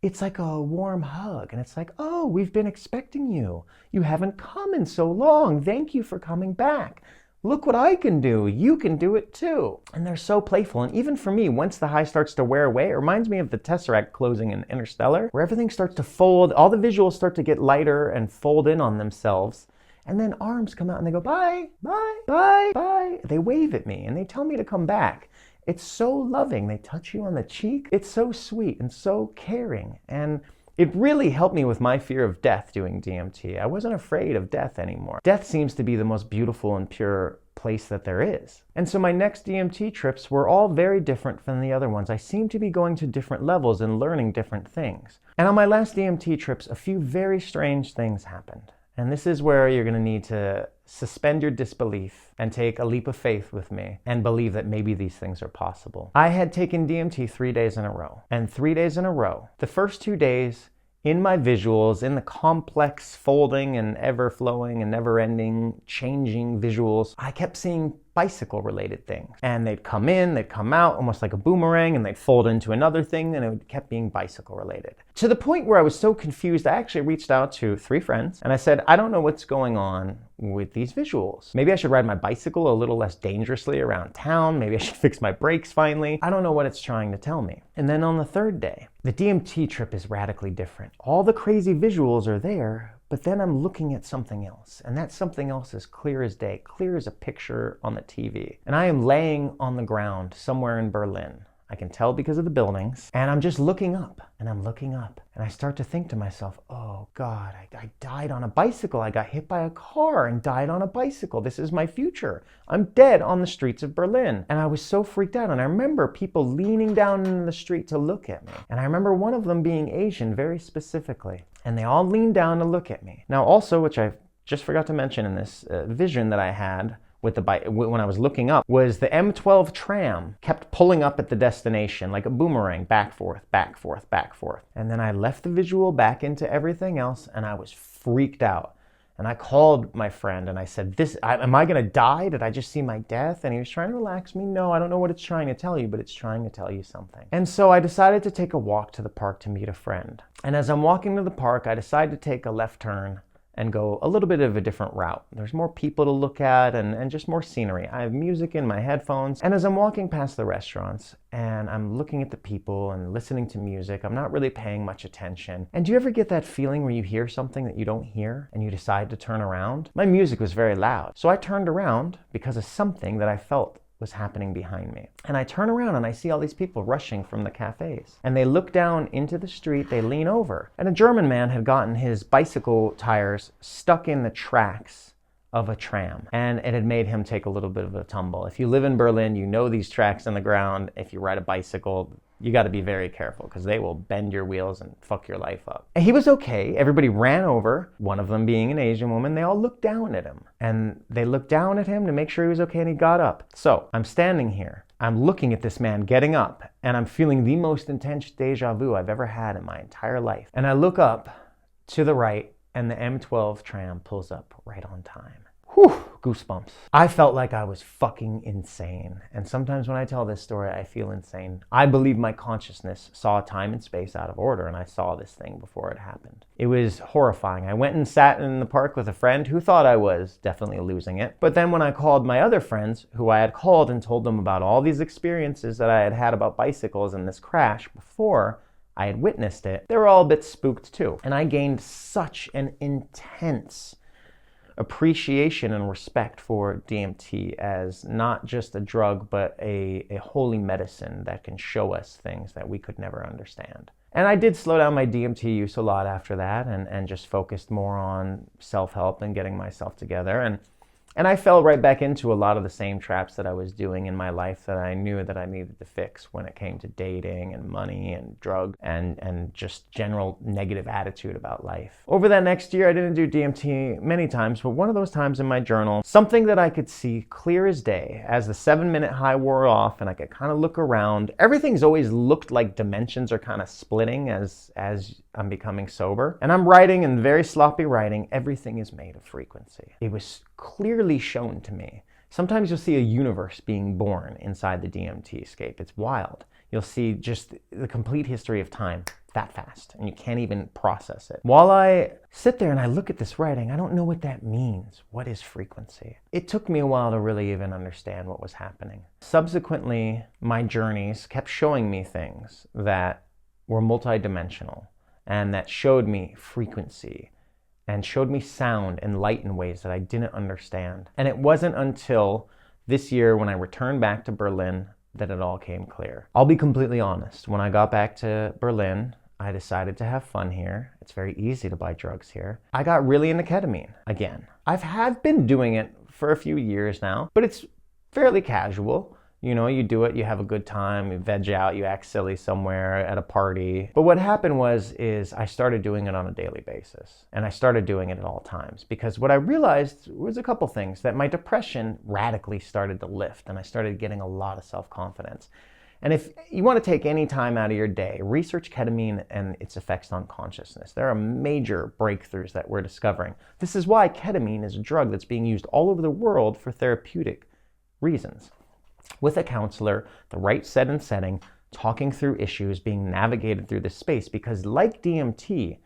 it's like a warm hug, and it's like, oh, we've been expecting you. You haven't come in so long. Thank you for coming back. Look what I can do. You can do it too. And they're so playful. And even for me, once the high starts to wear away, it reminds me of the Tesseract closing in Interstellar, where everything starts to fold, all the visuals start to get lighter and fold in on themselves. And then arms come out and they go, bye, bye, bye, bye. They wave at me and they tell me to come back. It's so loving. They touch you on the cheek. It's so sweet and so caring. And it really helped me with my fear of death doing DMT. I wasn't afraid of death anymore. Death seems to be the most beautiful and pure place that there is. And so my next DMT trips were all very different from the other ones. I seemed to be going to different levels and learning different things. And on my last DMT trips, a few very strange things happened. And this is where you're going to need to suspend your disbelief and take a leap of faith with me and believe that maybe these things are possible. I had taken DMT 3 days in a row. And 3 days in a row, the first 2 days, in my visuals, in the complex folding and ever-flowing and never-ending changing visuals, I kept seeing bicycle-related things. And they'd come in, they'd come out, almost like a boomerang, and they'd fold into another thing, and it kept being bicycle-related. To the point where I was so confused, I actually reached out to 3 friends, and I said, I don't know what's going on with these visuals. Maybe I should ride my bicycle a little less dangerously around town. Maybe I should fix my brakes finally. I don't know what it's trying to tell me. And then on the 3rd day, the DMT trip is radically different. All the crazy visuals are there, but then I'm looking at something else, and that something else is clear as day, clear as a picture on the TV. And I am laying on the ground somewhere in Berlin. I can tell because of the buildings, and I'm just looking up, and I'm looking up, and I start to think to myself, oh God, I died on a bicycle. I got hit by a car and died on a bicycle. This is my future. I'm dead on the streets of Berlin. And I was so freaked out, and I remember people leaning down in the street to look at me. And I remember one of them being Asian very specifically, and they all leaned down to look at me. Now also, which I just forgot to mention in this vision that I had, with the bike when I was looking up, was the M12 tram kept pulling up at the destination like a boomerang, back, forth, back, forth, back, forth. And then I left the visual back into everything else, and I was freaked out. And I called my friend and I said, am I gonna die? Did I just see my death? And he was trying to relax me. No, I don't know what it's trying to tell you, but it's trying to tell you something. And so I decided to take a walk to the park to meet a friend. And as I'm walking to the park, I decided to take a left turn and go a little bit of a different route. There's more people to look at and just more scenery. I have music in my headphones, and as I'm walking past the restaurants and I'm looking at the people and listening to music, I'm not really paying much attention. And do you ever get that feeling where you hear something that you don't hear and you decide to turn around? My music was very loud, so I turned around because of something that I felt was happening behind me. And I turn around and I see all these people rushing from the cafes. And they look down into the street, they lean over. And a German man had gotten his bicycle tires stuck in the tracks of a tram. And it had made him take a little bit of a tumble. If you live in Berlin, you know these tracks in the ground. If you ride a bicycle, you got to be very careful because they will bend your wheels and fuck your life up. And he was okay. Everybody ran over, one of them being an Asian woman. They all looked down at him. And they looked down at him to make sure he was okay, and he got up. So I'm standing here. I'm looking at this man getting up, and I'm feeling the most intense deja vu I've ever had in my entire life. And I look up to the right, and the M12 tram pulls up right on time. Whew, goosebumps. I felt like I was fucking insane. And sometimes when I tell this story, I feel insane. I believe my consciousness saw time and space out of order, and I saw this thing before it happened. It was horrifying. I went and sat in the park with a friend who thought I was definitely losing it. But then when I called my other friends, who I had called and told them about all these experiences that I had had about bicycles and this crash before I had witnessed it, they were all a bit spooked too. And I gained such an intense appreciation and respect for DMT as not just a drug, but a holy medicine that can show us things that we could never understand. And I did slow down my DMT use a lot after that and just focused more on self-help and getting myself together. And I fell right back into a lot of the same traps that I was doing in my life that I knew that I needed to fix when it came to dating and money and drugs and just general negative attitude about life. Over that next year, I didn't do DMT many times, but one of those times in my journal, something that I could see clear as day as the 7-minute high wore off and I could kind of look around. Everything's always looked like dimensions are kind of splitting as I'm becoming sober. And I'm writing, and very sloppy writing, everything is made of frequency. It was clearly shown to me. Sometimes you'll see a universe being born inside the DMT scape. It's wild. You'll see just the complete history of time that fast, and you can't even process it. While I sit there and I look at this writing, I don't know what that means. What is frequency? It took me a while to really even understand what was happening. Subsequently, my journeys kept showing me things that were multidimensional and that showed me frequency and showed me sound and light in ways that I didn't understand. And it wasn't until this year when I returned back to Berlin that it all came clear. I'll be completely honest. When I got back to Berlin, I decided to have fun here. It's very easy to buy drugs here. I got really into ketamine again. I've been doing it for a few years now, but it's fairly casual. You know, you do it, you have a good time, you veg out, you act silly somewhere at a party. But what happened is I started doing it on a daily basis. And I started doing it at all times. Because what I realized was a couple things, that my depression radically started to lift, and I started getting a lot of self-confidence. And if you want to take any time out of your day, research ketamine and its effects on consciousness. There are major breakthroughs that we're discovering. This is why ketamine is a drug that's being used all over the world for therapeutic reasons. With a counselor, the right set and setting, talking through issues, being navigated through this space, because like DMT,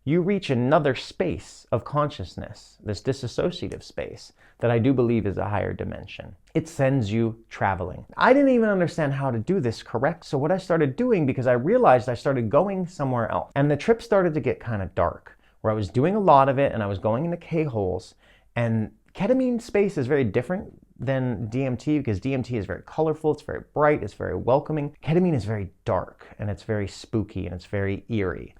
you reach another space of consciousness, this dissociative space that I do believe is a higher dimension. It sends you traveling. I didn't even understand how to do this correct, so what I started doing, because I realized I started going somewhere else, and the trip started to get kind of dark, where I was doing a lot of it and I was going into K-holes, and ketamine space is very different than DMT, because DMT is very colorful, it's very bright, it's very welcoming. Ketamine is very dark, and it's very spooky, and it's very eerie.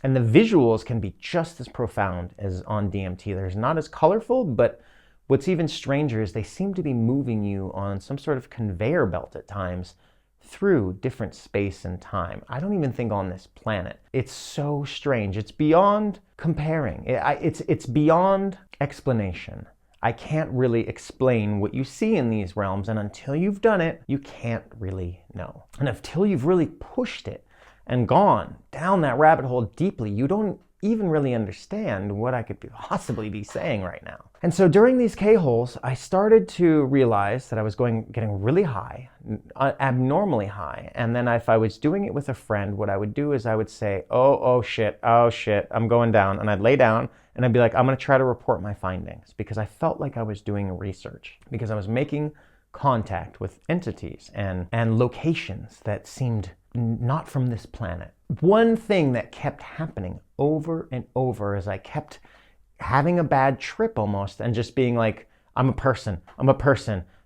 And the visuals can be just as profound as on DMT. They're not as colorful, but what's even stranger is they seem to be moving you on some sort of conveyor belt at times through different space and time. I don't even think on this planet. It's so strange. It's beyond comparing. It's beyond explanation. I can't really explain what you see in these realms, and until you've done it, you can't really know. And until you've really pushed it and gone down that rabbit hole deeply, you don't even really understand what I could possibly be saying right now. And so during these K-holes, I started to realize that I was getting really high, abnormally high. And then if I was doing it with a friend, what I would do is I would say, oh shit, I'm going down. And I'd lay down and I'd be like, I'm gonna try to report my findings, because I felt like I was doing research, because I was making contact with entities and locations that seemed not from this planet. One thing that kept happening over and over is I kept having a bad trip almost, and just being like, I'm a person.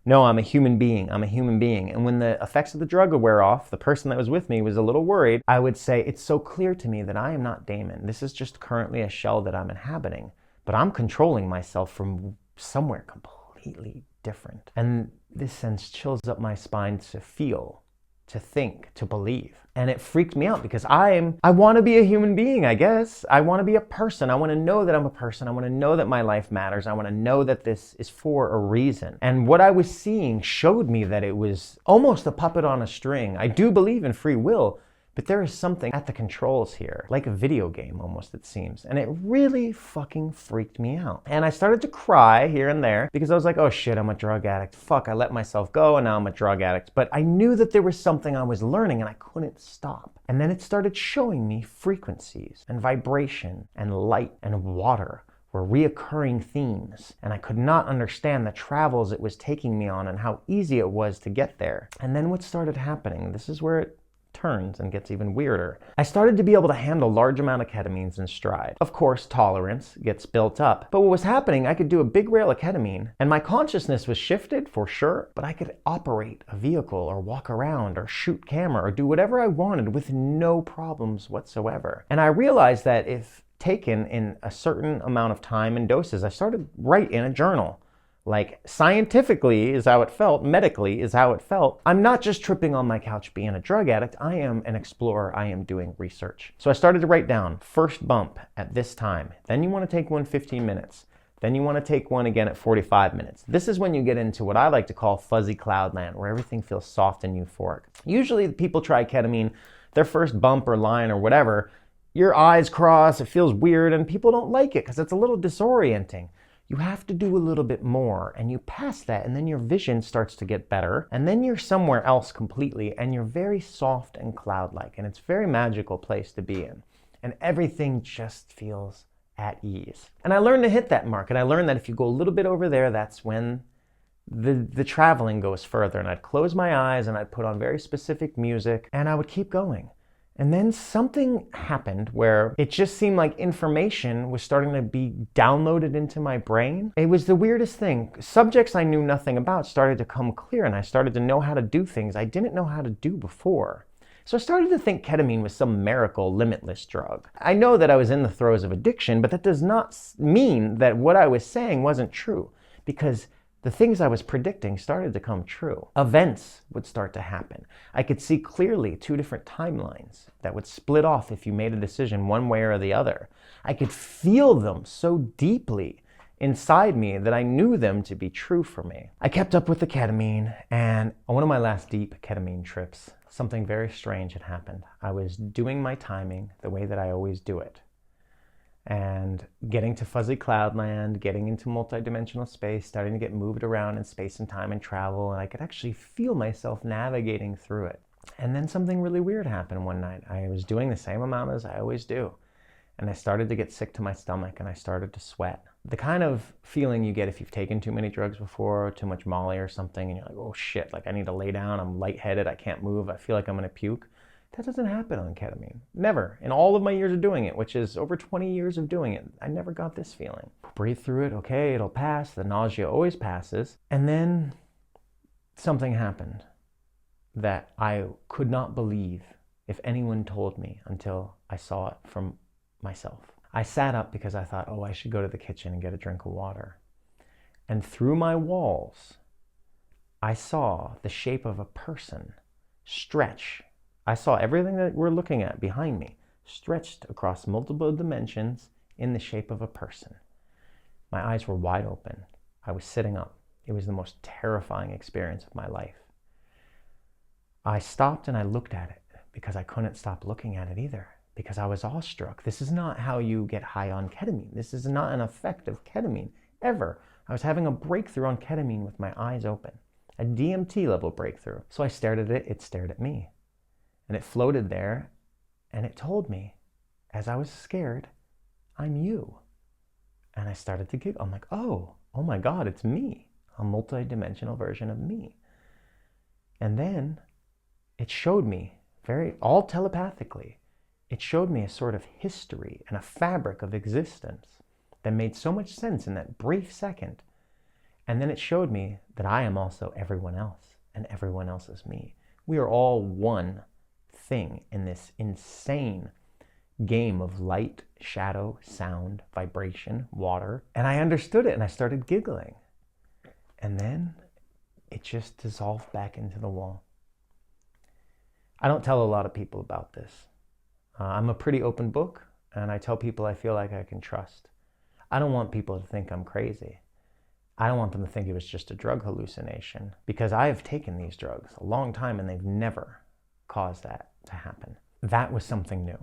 No, I'm a human being. And when the effects of the drug would wear off, the person that was with me was a little worried. I would say, it's so clear to me that I am not Damon. This is just currently a shell that I'm inhabiting, but I'm controlling myself from somewhere completely different. And this sends chills up my spine to feel, to think, to believe. And it freaked me out, because I want to be a human being, I guess. I want to be a person. I want to know that I'm a person. I want to know that my life matters. I want to know that this is for a reason. And what I was seeing showed me that it was almost a puppet on a string. I do believe in free will, but there is something at the controls here, like a video game almost, it seems. And it really fucking freaked me out. And I started to cry here and there, because I was like, oh shit, I'm a drug addict. Fuck, I let myself go and now I'm a drug addict. But I knew that there was something I was learning and I couldn't stop. And then it started showing me frequencies and vibration and light and water were reoccurring themes. And I could not understand the travels it was taking me on and how easy it was to get there. And then what started happening, this is where it turns and gets even weirder. I started to be able to handle large amount of ketamines in stride. Of course, tolerance gets built up. But what was happening, I could do a big rail of ketamine and my consciousness was shifted for sure, but I could operate a vehicle or walk around or shoot camera or do whatever I wanted with no problems whatsoever. And I realized that if taken in a certain amount of time and doses, I started to write in a journal. Like, scientifically is how it felt, medically is how it felt. I'm not just tripping on my couch being a drug addict, I am an explorer, I am doing research. So I started to write down, first bump at this time, then you want to take one 15 minutes, then you want to take one again at 45 minutes. This is when you get into what I like to call fuzzy cloudland, where everything feels soft and euphoric. Usually people try ketamine, their first bump or line or whatever, your eyes cross, it feels weird, and people don't like it because it's a little disorienting. You have to do a little bit more, and you pass that, and then your vision starts to get better, and then you're somewhere else completely, and you're very soft and cloud-like, and it's a very magical place to be in. And everything just feels at ease. And I learned to hit that mark, and I learned that if you go a little bit over there, that's when the traveling goes further. And I'd close my eyes, and I'd put on very specific music, and I would keep going. And then something happened where it just seemed like information was starting to be downloaded into my brain. It was the weirdest thing. Subjects I knew nothing about started to come clear, and I started to know how to do things I didn't know how to do before. So I started to think ketamine was some miracle, limitless drug. I know that I was in the throes of addiction, but that does not mean that what I was saying wasn't true, because the things I was predicting started to come true. Events would start to happen. I could see clearly 2 different timelines that would split off if you made a decision one way or the other. I could feel them so deeply inside me that I knew them to be true for me. I kept up with the ketamine, and on one of my last deep ketamine trips, something very strange had happened. I was doing my timing the way that I always do it, and getting to fuzzy cloudland, getting into multidimensional space, starting to get moved around in space and time and travel, and I could actually feel myself navigating through it. And then something really weird happened one night. I was doing the same amount as I always do, and I started to get sick to my stomach, and I started to sweat. The kind of feeling you get if you've taken too many drugs before, too much Molly or something, and you're like, oh shit, like I need to lay down, I'm lightheaded, I can't move, I feel like I'm gonna puke. That doesn't happen on ketamine. Never. In all of my years of doing it, which is over 20 years of doing it, I never got this feeling. Breathe through it, okay, it'll pass, the nausea always passes. And then something happened that I could not believe if anyone told me until I saw it from myself. I sat up because I thought, oh, I should go to the kitchen and get a drink of water. And through my walls, I saw the shape of a person stretch. I saw everything that we're looking at behind me stretched across multiple dimensions in the shape of a person. My eyes were wide open. I was sitting up. It was the most terrifying experience of my life. I stopped and I looked at it because I couldn't stop looking at it either, because I was awestruck. This is not how you get high on ketamine. This is not an effect of ketamine, ever. I was having a breakthrough on ketamine with my eyes open, a DMT level breakthrough. So I stared at it, it stared at me. And it floated there, and it told me, as I was scared, I'm you. And I started to giggle. I'm like, oh my God, it's me, a multi-dimensional version of me. And then it showed me, all telepathically, it showed me a sort of history and a fabric of existence that made so much sense in that brief second. And then it showed me that I am also everyone else, and everyone else is me. We are all one thing in this insane game of light, shadow, sound, vibration, water. And I understood it, and I started giggling. And then it just dissolved back into the wall. I don't tell a lot of people about this. I'm a pretty open book, and I tell people I feel like I can trust. I don't want people to think I'm crazy. I don't want them to think it was just a drug hallucination, because I have taken these drugs a long time and they've never caused that to happen. That was something new,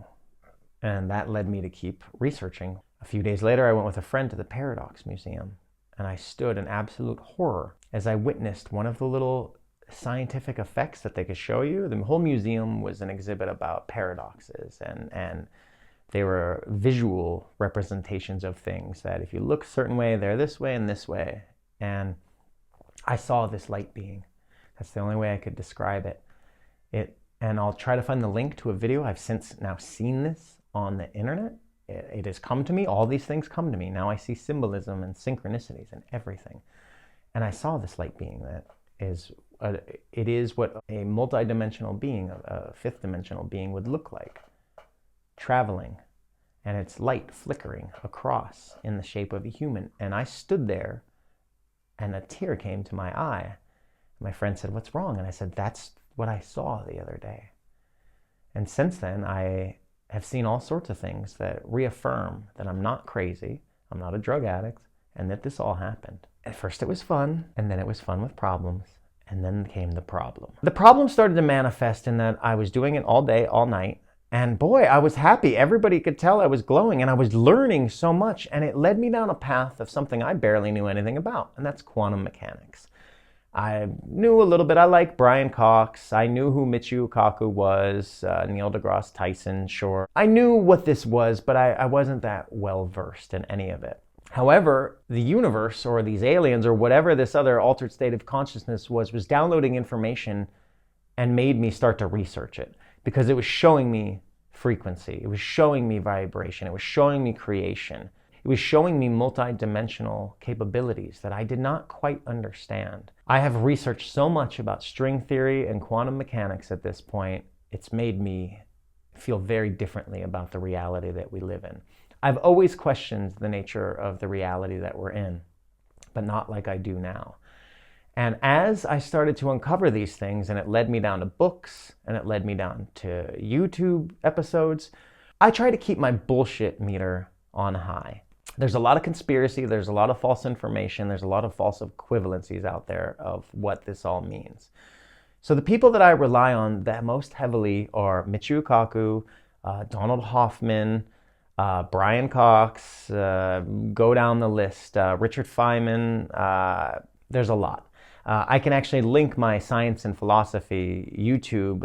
and that led me to keep researching. A few days later, I went with a friend to the Paradox Museum, and I stood in absolute horror as I witnessed one of the little scientific effects that they could show you. The whole museum was an exhibit about paradoxes, and they were visual representations of things that if you look a certain way, they're this way and this way. And I saw this light being. That's the only way I could describe it. And I'll try to find the link to a video. I've since now seen this on the internet. It has come to me. All these things come to me. Now I see symbolism and synchronicities and everything. And I saw this light being that is, it is what a multidimensional being, a fifth dimensional being would look like, traveling, and it's light flickering across in the shape of a human. And I stood there, and a tear came to my eye. My friend said, "What's wrong?" And I said, "That's what I saw the other day." And since then, I have seen all sorts of things that reaffirm that I'm not crazy, I'm not a drug addict, and that this all happened. At first it was fun, and then it was fun with problems, and then came the problem. The problem started to manifest in that I was doing it all day, all night, and boy, I was happy. Everybody could tell I was glowing, and I was learning so much, and it led me down a path of something I barely knew anything about, and that's quantum mechanics. I knew a little bit. I like Brian Cox. I knew who Michio Kaku was, Neil deGrasse Tyson, sure. I knew what this was, but I wasn't that well versed in any of it. However, the universe, or these aliens, or whatever this other altered state of consciousness was downloading information and made me start to research it, because it was showing me frequency. It was showing me vibration. It was showing me creation. It was showing me multi-dimensional capabilities that I did not quite understand. I have researched so much about string theory and quantum mechanics at this point, it's made me feel very differently about the reality that we live in. I've always questioned the nature of the reality that we're in, but not like I do now. And as I started to uncover these things, and it led me down to books, and it led me down to YouTube episodes, I try to keep my bullshit meter on high. There's a lot of conspiracy, there's a lot of false information, there's a lot of false equivalencies out there of what this all means. So the people that I rely on the most heavily are Michio Kaku, Donald Hoffman, Brian Cox, go down the list, Richard Feynman, there's a lot. I can actually link my science and philosophy YouTube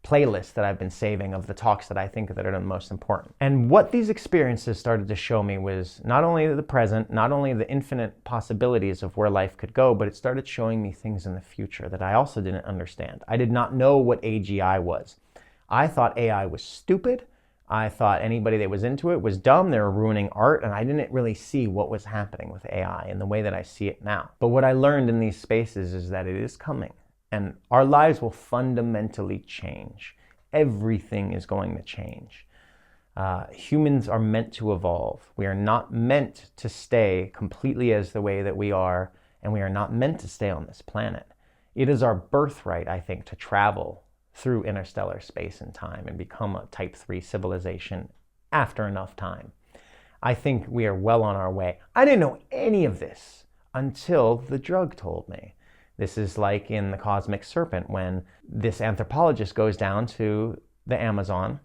playlist that I've been saving of the talks that I think that are the most important. And what these experiences started to show me was not only the present, not only the infinite possibilities of where life could go, but it started showing me things in the future that I also didn't understand. I did not know what AGI was. I thought AI was stupid. I thought anybody that was into it was dumb, they were ruining art, and I didn't really see what was happening with AI in the way that I see it now. But what I learned in these spaces is that it is coming, and our lives will fundamentally change. Everything is going to change. Humans are meant to evolve. We are not meant to stay completely as the way that we are, and we are not meant to stay on this planet. It is our birthright, I think, to travel through interstellar space and time and become a type 3 civilization after enough time. I think we are well on our way. I didn't know any of this until the drug told me. This is like in The Cosmic Serpent, when this anthropologist goes down to the Amazon.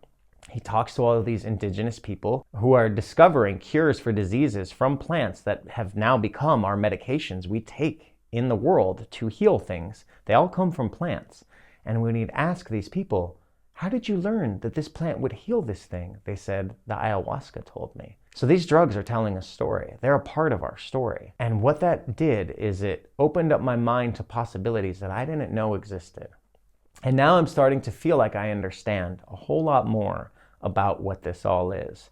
He talks to all of these indigenous people who are discovering cures for diseases from plants that have now become our medications we take in the world to heal things. They all come from plants. And when he'd ask these people, how did you learn that this plant would heal this thing? They said, the ayahuasca told me. So these drugs are telling a story. They're a part of our story. And what that did is it opened up my mind to possibilities that I didn't know existed. And now I'm starting to feel like I understand a whole lot more about what this all is.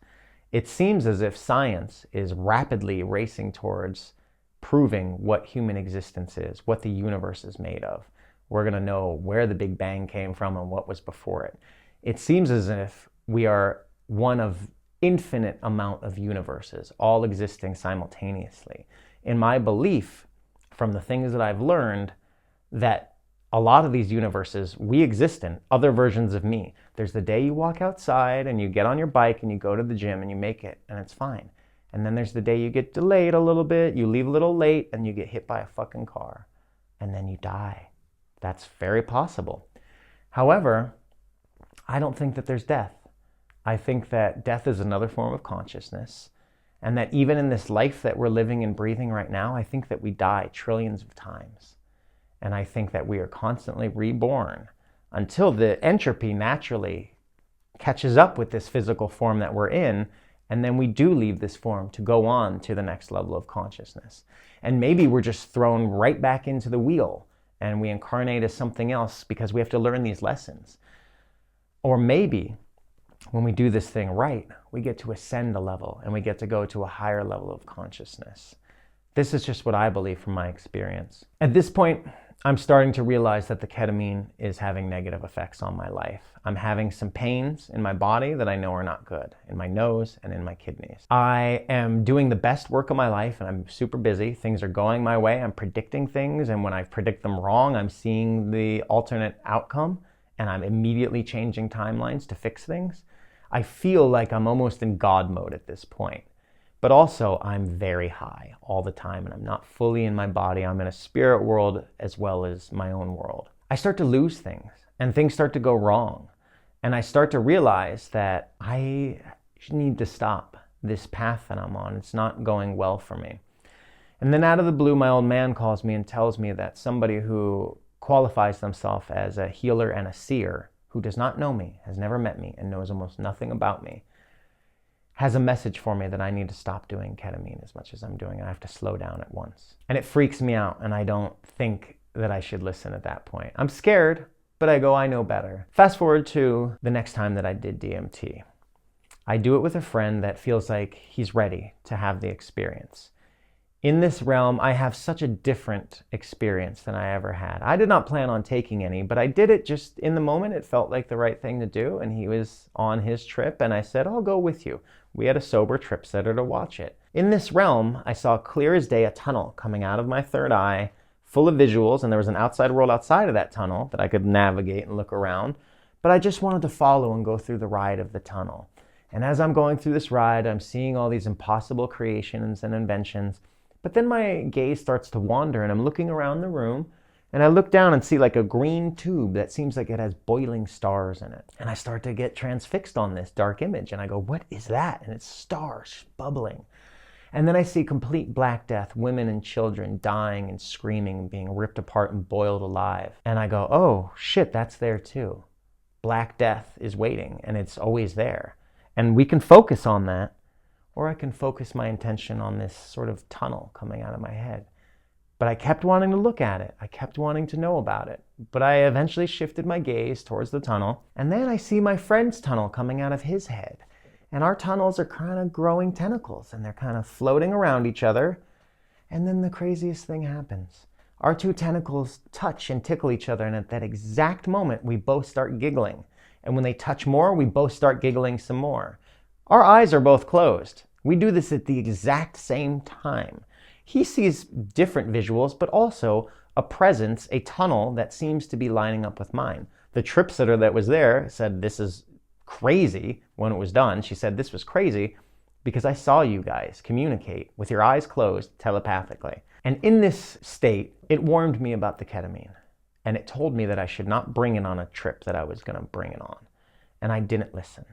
It seems as if science is rapidly racing towards proving what human existence is, what the universe is made of. We're going to know where the Big Bang came from and what was before it. It seems as if we are one of infinite amount of universes, all existing simultaneously. In my belief, from the things that I've learned, that a lot of these universes, we exist in, other versions of me. There's the day you walk outside and you get on your bike and you go to the gym and you make it and it's fine. And then there's the day you get delayed a little bit, you leave a little late and you get hit by a fucking car and then you die. That's very possible. However, I don't think that there's death. I think that death is another form of consciousness, and that even in this life that we're living and breathing right now, I think that we die trillions of times. And I think that we are constantly reborn until the entropy naturally catches up with this physical form that we're in, and then we do leave this form to go on to the next level of consciousness. And maybe we're just thrown right back into the wheel, and we incarnate as something else because we have to learn these lessons. Or maybe when we do this thing right, we get to ascend a level and we get to go to a higher level of consciousness. This is just what I believe from my experience. At this point, I'm starting to realize that the ketamine is having negative effects on my life. I'm having some pains in my body that I know are not good, in my nose and in my kidneys. I am doing the best work of my life and I'm super busy. Things are going my way. I'm predicting things, and when I predict them wrong, I'm seeing the alternate outcome and I'm immediately changing timelines to fix things. I feel like I'm almost in God mode at this point. But also, I'm very high all the time and I'm not fully in my body. I'm in a spirit world as well as my own world. I start to lose things and things start to go wrong. And I start to realize that I need to stop this path that I'm on. It's not going well for me. And then out of the blue, my old man calls me and tells me that somebody who qualifies themselves as a healer and a seer, who does not know me, has never met me, and knows almost nothing about me, has a message for me that I need to stop doing ketamine as much as I'm doing. I have to slow down at once. And it freaks me out, and I don't think that I should listen at that point. I'm scared, but I go, I know better. Fast forward to the next time that I did DMT. I do it with a friend that feels like he's ready to have the experience. In this realm, I have such a different experience than I ever had. I did not plan on taking any, but I did it just in the moment. It felt like the right thing to do, and he was on his trip, and I said, I'll go with you. We had a sober trip sitter to watch it. In this realm, I saw clear as day a tunnel coming out of my third eye, full of visuals, and there was an outside world outside of that tunnel that I could navigate and look around. But I just wanted to follow and go through the ride of the tunnel. And as I'm going through this ride, I'm seeing all these impossible creations and inventions. But then my gaze starts to wander, and I'm looking around the room, and I look down and see like a green tube that seems like it has boiling stars in it. And I start to get transfixed on this dark image, and I go, what is that? And it's stars bubbling. And then I see complete Black Death, women and children dying and screaming, being ripped apart and boiled alive. And I go, oh shit, that's there too. Black Death is waiting, and it's always there. And we can focus on that, or I can focus my intention on this sort of tunnel coming out of my head. But I kept wanting to look at it. I kept wanting to know about it. But I eventually shifted my gaze towards the tunnel, and then I see my friend's tunnel coming out of his head. And our tunnels are kind of growing tentacles, and they're kind of floating around each other. And then the craziest thing happens. Our two tentacles touch and tickle each other, and at that exact moment, we both start giggling. And when they touch more, we both start giggling some more. Our eyes are both closed. We do this at the exact same time. He sees different visuals, but also a presence, a tunnel that seems to be lining up with mine. The trip sitter that was there said, this is crazy. When it was done, she said, this was crazy because I saw you guys communicate with your eyes closed telepathically. And in this state, it warned me about the ketamine. And it told me that I should not bring it on a trip that I was going to bring it on. And I didn't listen.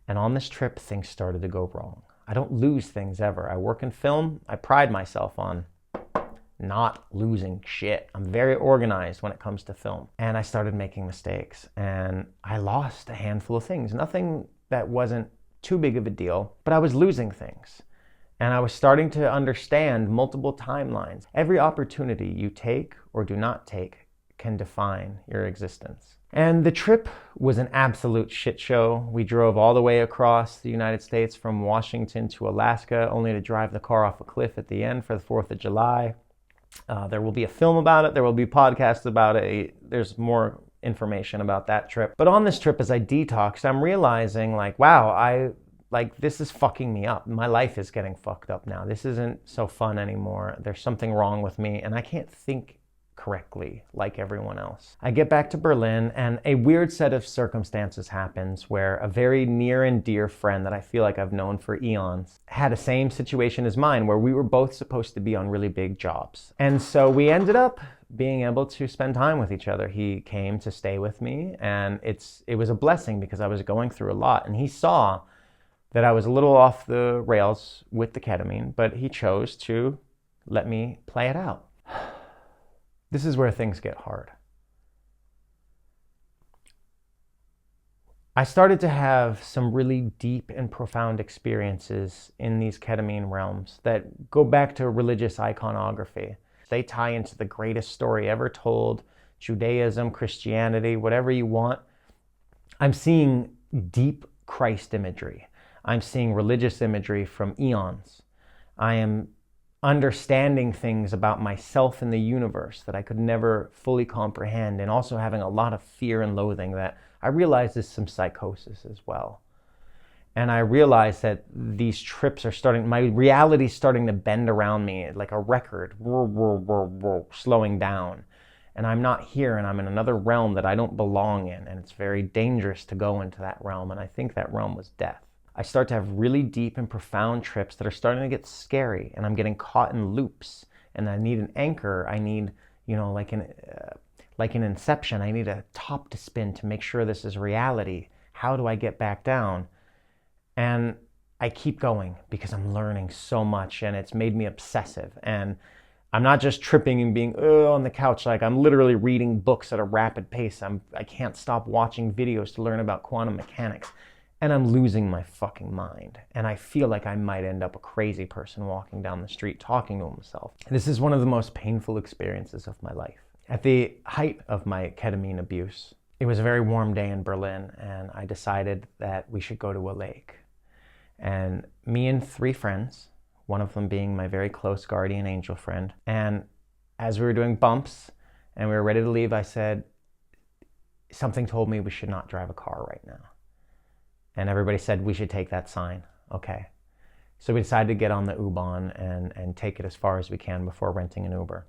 And on this trip, things started to go wrong. I don't lose things ever. I work in film. I pride myself on not losing shit. I'm very organized when it comes to film. And I started making mistakes. And I lost a handful of things. Nothing that wasn't too big of a deal, but I was losing things. And I was starting to understand multiple timelines. Every opportunity you take or do not take can define your existence. And the trip was an absolute shit show. We drove all the way across the United States from Washington to Alaska, only to drive the car off a cliff at the end for the 4th of July. There will be a film about it. There will be podcasts about it. There's more information about that trip. But on this trip, as I detoxed, I'm realizing like, wow, this is fucking me up. My life is getting fucked up now. This isn't so fun anymore. There's something wrong with me, and I can't think correctly like everyone else. I get back to Berlin, and a weird set of circumstances happens where a very near and dear friend that I feel like I've known for eons had the same situation as mine, where we were both supposed to be on really big jobs. And so we ended up being able to spend time with each other. He came to stay with me, and it was a blessing because I was going through a lot, and he saw that I was a little off the rails with the ketamine, but he chose to let me play it out. This is where things get hard. I started to have some really deep and profound experiences in these ketamine realms that go back to religious iconography. They tie into the greatest story ever told, Judaism, Christianity, whatever you want. I'm seeing deep Christ imagery. I'm seeing religious imagery from eons. I am understanding things about myself and the universe that I could never fully comprehend, and also having a lot of fear and loathing that I realize is some psychosis as well. And I realize that these trips are my reality's starting to bend around me like a record, slowing down. And I'm not here, and I'm in another realm that I don't belong in, and it's very dangerous to go into that realm, and I think that realm was death. I start to have really deep and profound trips that are starting to get scary, and I'm getting caught in loops, and I need an anchor. I need, like an inception, I need a top to spin to make sure this is reality. How do I get back down? And I keep going because I'm learning so much, and it's made me obsessive. And I'm not just tripping and being on the couch. Like, I'm literally reading books at a rapid pace. I can't stop watching videos to learn about quantum mechanics. And I'm losing my fucking mind. And I feel like I might end up a crazy person walking down the street talking to himself. This is one of the most painful experiences of my life. At the height of my ketamine abuse, it was a very warm day in Berlin, and I decided that we should go to a lake. And me and 3 friends, one of them being my very close guardian angel friend, and as we were doing bumps and we were ready to leave, I said, something told me we should not drive a car right now. And everybody said we should take that sign. Okay. So we decided to get on the U-Bahn and take it as far as we can before renting an Uber.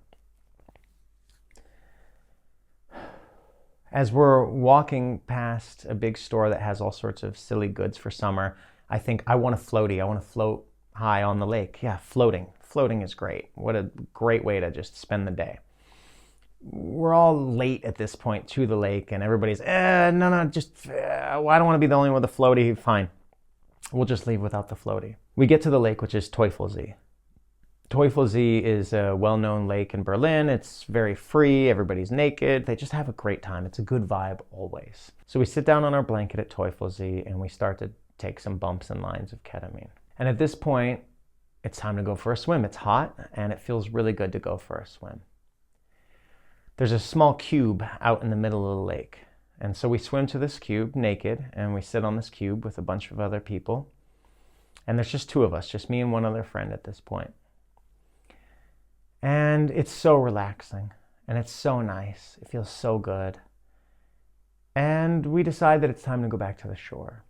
As we're walking past a big store that has all sorts of silly goods for summer, I think, I want a floaty. I want to float high on the lake. Yeah, floating. Floating is great. What a great way to just spend the day. We're all late at this point to the lake, and everybody's, no, just, well, I don't want to be the only one with a floaty. Fine. We'll just leave without the floaty. We get to the lake, which is Teufelsee. Teufelsee is a well-known lake in Berlin. It's very free. Everybody's naked. They just have a great time. It's a good vibe always. So we sit down on our blanket at Teufelsee, and we start to take some bumps and lines of ketamine. And at this point, it's time to go for a swim. It's hot, and it feels really good to go for a swim. There's a small cube out in the middle of the lake. And so we swim to this cube naked, and we sit on this cube with a bunch of other people. And there's just two of us, just me and one other friend at this point. And it's so relaxing, and it's so nice. It feels so good. And we decide that it's time to go back to the shore.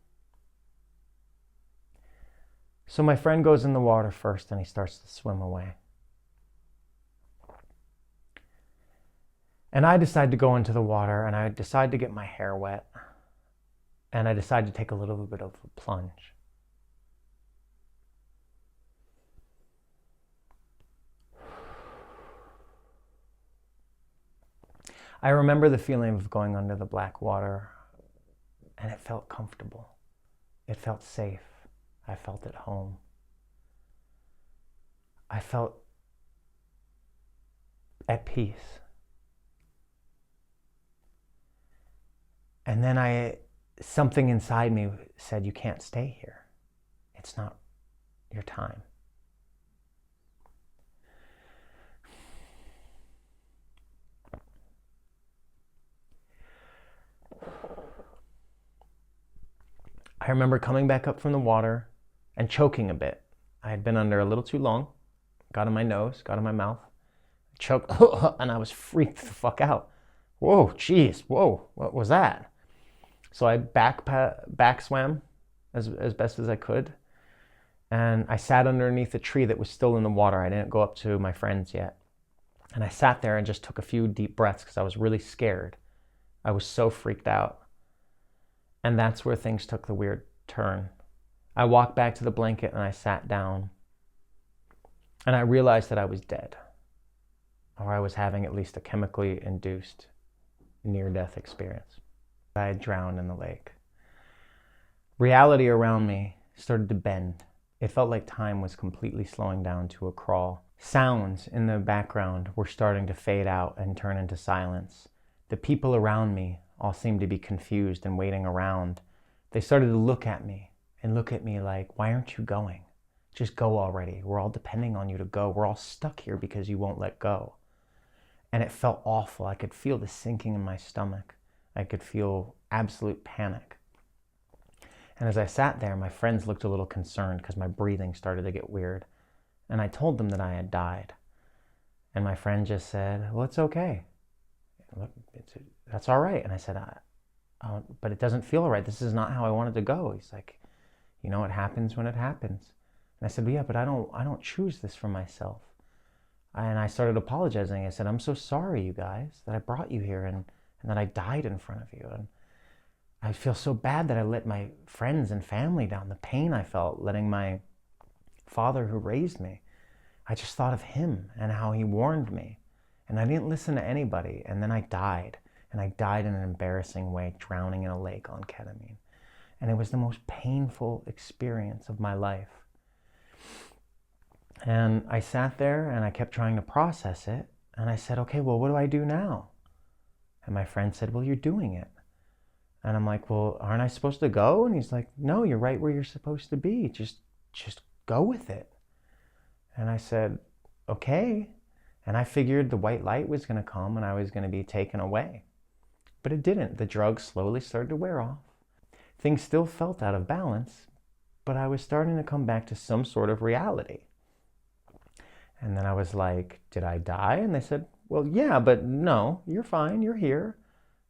So my friend goes in the water first, and he starts to swim away. And I decide to go into the water, and I decide to get my hair wet, and I decide to take a little bit of a plunge. I remember the feeling of going under the black water, and it felt comfortable. It felt safe. I felt at home. I felt at peace. And then something inside me said, you can't stay here. It's not your time. I remember coming back up from the water and choking a bit. I had been under a little too long, got in my nose, got in my mouth, choked, and I was freaked the fuck out. Whoa, geez, whoa, what was that? So I back swam as best as I could, and I sat underneath a tree that was still in the water. I didn't go up to my friends yet. And I sat there and just took a few deep breaths because I was really scared. I was so freaked out. And that's where things took the weird turn. I walked back to the blanket and I sat down. And I realized that I was dead. Or I was having at least a chemically induced near-death experience. I had drowned in the lake. Reality around me started to bend. It felt like time was completely slowing down to a crawl. Sounds in the background were starting to fade out and turn into silence. The people around me all seemed to be confused and waiting around. They started to look at me like, why aren't you going? Just go already. We're all depending on you to go. We're all stuck here because you won't let go. And it felt awful. I could feel the sinking in my stomach. I could feel absolute panic. And as I sat there, my friends looked a little concerned because my breathing started to get weird. And I told them that I had died. And my friend just said, well, it's okay. Look, that's all right. And I said, but it doesn't feel right. This is not how I wanted to go. He's like, you know, it happens when it happens. And I said, yeah, but I don't choose this for myself. And I started apologizing. I said, I'm so sorry, you guys, that I brought you here and that I died in front of you. And I feel so bad that I let my friends and family down. The pain I felt letting my father who raised me. I just thought of him and how he warned me. And I didn't listen to anybody. And then I died. And I died in an embarrassing way, drowning in a lake on ketamine. And it was the most painful experience of my life. And I sat there and I kept trying to process it. And I said, okay, well, what do I do now? And my friend said, well, you're doing it. And I'm like, well, aren't I supposed to go? And he's like, no, you're right where you're supposed to be. Just go with it. And I said, okay. And I figured the white light was going to come and I was going to be taken away. But it didn't. The drugs slowly started to wear off. Things still felt out of balance, but I was starting to come back to some sort of reality. And then I was like, did I die? And they said, well, yeah, but no, you're fine. You're here.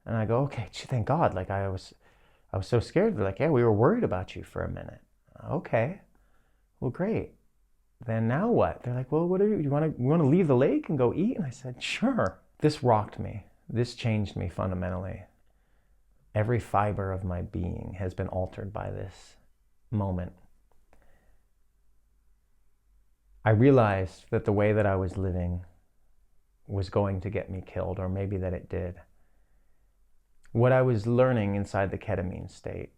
And I go, okay, thank God. Like I was so scared. They're like, yeah, we were worried about you for a minute. Okay, well, great. Then now what? They're like, well, what do you want to leave the lake and go eat? And I said, sure. This rocked me. This changed me fundamentally. Every fiber of my being has been altered by this moment. I realized that the way that I was living was going to get me killed, or maybe that it did. What I was learning inside the ketamine state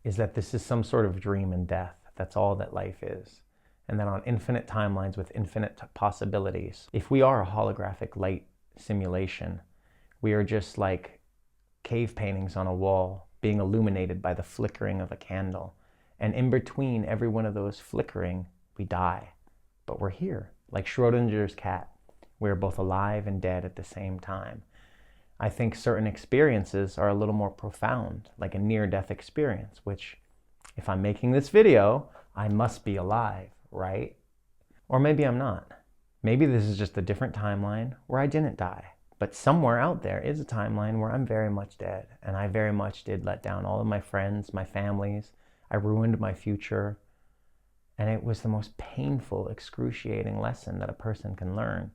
is that this is some sort of dream and death. That's all that life is. And that on infinite timelines with infinite possibilities, if we are a holographic light simulation, we are just like cave paintings on a wall being illuminated by the flickering of a candle. And in between every one of those flickering, we die. But we're here, like Schrodinger's cat. We're both alive and dead at the same time. I think certain experiences are a little more profound, like a near-death experience, which, if I'm making this video, I must be alive, right? Or maybe I'm not. Maybe this is just a different timeline where I didn't die. But somewhere out there is a timeline where I'm very much dead, and I very much did let down all of my friends, my families. I ruined my future, and it was the most painful, excruciating lesson that a person can learn.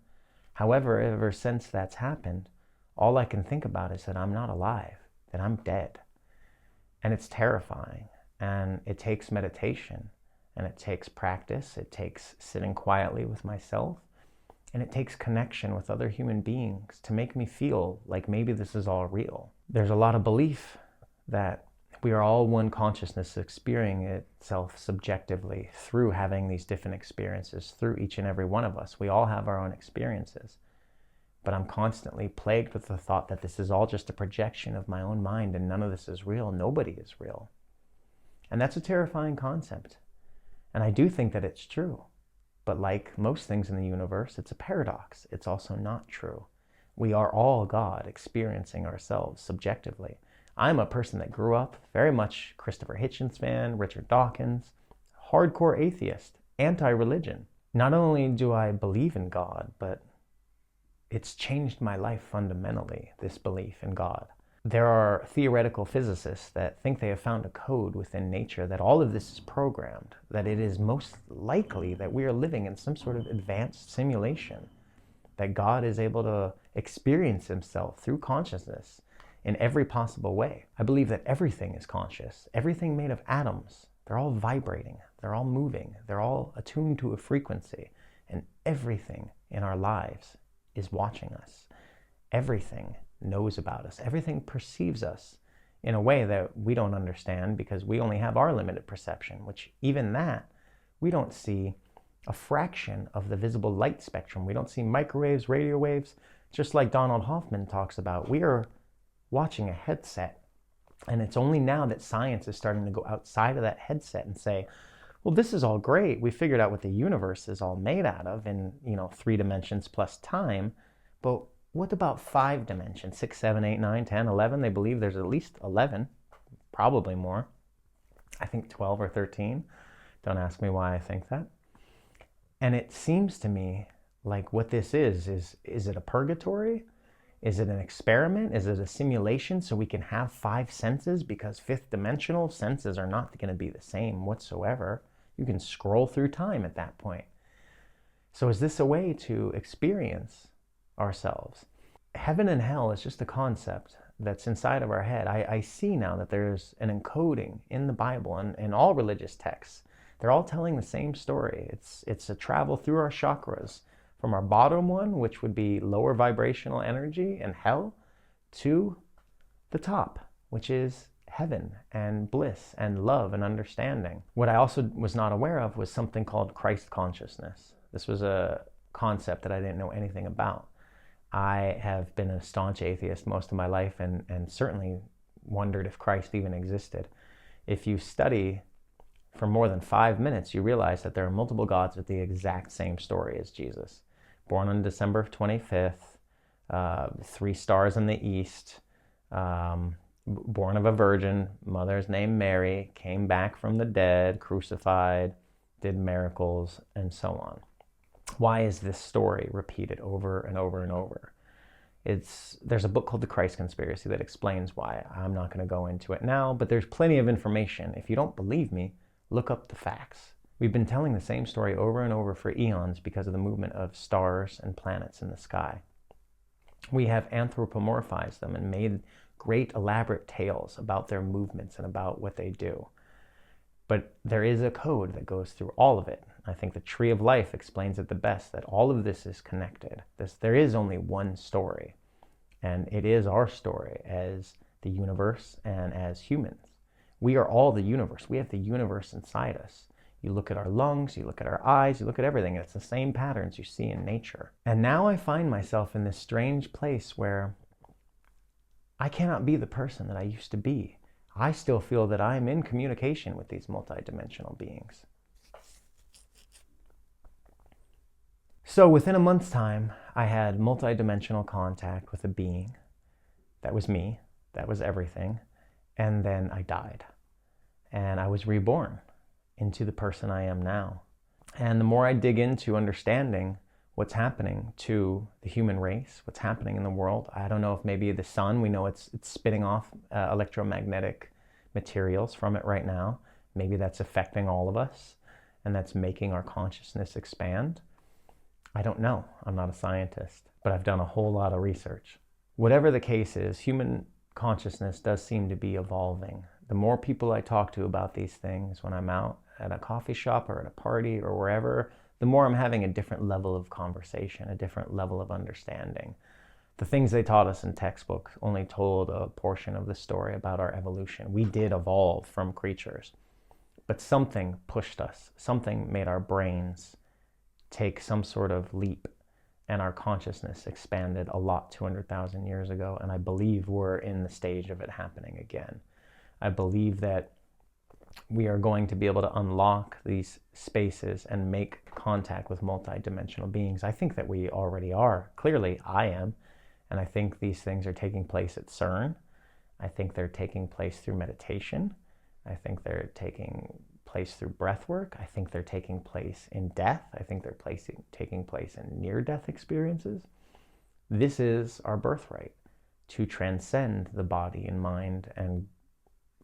However, ever since that's happened, all I can think about is that I'm not alive, that I'm dead. And it's terrifying, and it takes meditation, and it takes practice, it takes sitting quietly with myself, and it takes connection with other human beings to make me feel like maybe this is all real. There's a lot of belief that we are all one consciousness experiencing itself subjectively through having these different experiences, through each and every one of us. We all have our own experiences. But I'm constantly plagued with the thought that this is all just a projection of my own mind and none of this is real. Nobody is real. And that's a terrifying concept. And I do think that it's true. But like most things in the universe, it's a paradox. It's also not true. We are all God experiencing ourselves subjectively. I'm a person that grew up very much Christopher Hitchens fan, Richard Dawkins, hardcore atheist, anti-religion. Not only do I believe in God, but it's changed my life fundamentally, this belief in God. There are theoretical physicists that think they have found a code within nature that all of this is programmed, that it is most likely that we are living in some sort of advanced simulation, that God is able to experience himself through consciousness in every possible way. I believe that everything is conscious, everything made of atoms. They're all vibrating, they're all moving, they're all attuned to a frequency, and everything in our lives is watching us. Everything knows about us. Everything perceives us in a way that we don't understand because we only have our limited perception, which even that, we don't see a fraction of the visible light spectrum. We don't see microwaves, radio waves, just like Donald Hoffman talks about. We are watching a headset, and it's only now that science is starting to go outside of that headset and say, well, this is all great. We figured out what the universe is all made out of in, 3 dimensions plus time. But what about 5 dimensions? 6, 7, 8, 9, 10, 11? They believe there's at least 11, probably more. I think 12 or 13. Don't ask me why I think that. And it seems to me like what this is it a purgatory? Is it an experiment? Is it a simulation so we can have 5 senses? Because 5th dimensional senses are not going to be the same whatsoever. You can scroll through time at that point. So is this a way to experience ourselves? Heaven and hell is just a concept that's inside of our head. I see now that there's an encoding in the Bible and in all religious texts. They're all telling the same story. It's a travel through our chakras from our bottom one, which would be lower vibrational energy and hell, to the top, which is heaven and bliss and love and understanding. What I also was not aware of was something called Christ consciousness. This was a concept that I didn't know anything about. I have been a staunch atheist most of my life and certainly wondered if Christ even existed. If you study for more than 5 minutes, you realize that there are multiple gods with the exact same story as Jesus. Born on December 25th, 3 stars in the east, born of a virgin, mother's name Mary, came back from the dead, crucified, did miracles, and so on. Why is this story repeated over and over and over? There's a book called The Christ Conspiracy that explains why. I'm not going to go into it now, but there's plenty of information. If you don't believe me, look up the facts. We've been telling the same story over and over for eons because of the movement of stars and planets in the sky. We have anthropomorphized them and made great elaborate tales about their movements and about what they do. But there is a code that goes through all of it. I think the tree of life explains it the best, that all of this is connected. There is only one story, and it is our story as the universe and as humans. We are all the universe. We have the universe inside us. You look at our lungs, you look at our eyes, you look at everything, and it's the same patterns you see in nature. And now I find myself in this strange place where I cannot be the person that I used to be. I still feel that I'm in communication with these multidimensional beings. So within a month's time, I had multidimensional contact with a being. That was me. That was everything. And then I died. And I was reborn into the person I am now. And the more I dig into understanding what's happening to the human race, what's happening in the world, I don't know if maybe the sun, we know it's spitting off electromagnetic materials from it right now. Maybe that's affecting all of us, and that's making our consciousness expand. I don't know. I'm not a scientist, but I've done a whole lot of research. Whatever the case is, human consciousness does seem to be evolving. The more people I talk to about these things when I'm out at a coffee shop or at a party or wherever, the more I'm having a different level of conversation, a different level of understanding. The things they taught us in textbooks only told a portion of the story about our evolution. We did evolve from creatures, but something pushed us. Something made our brains take some sort of leap, and our consciousness expanded a lot 200,000 years ago, and I believe we're in the stage of it happening again. I believe that we are going to be able to unlock these spaces and make contact with multidimensional beings. I think that we already are. Clearly, I am. And I think these things are taking place at CERN. I think they're taking place through meditation. I think they're taking place through breath work. I think they're taking place in death. I think they're taking place in near-death experiences. This is our birthright, to transcend the body and mind and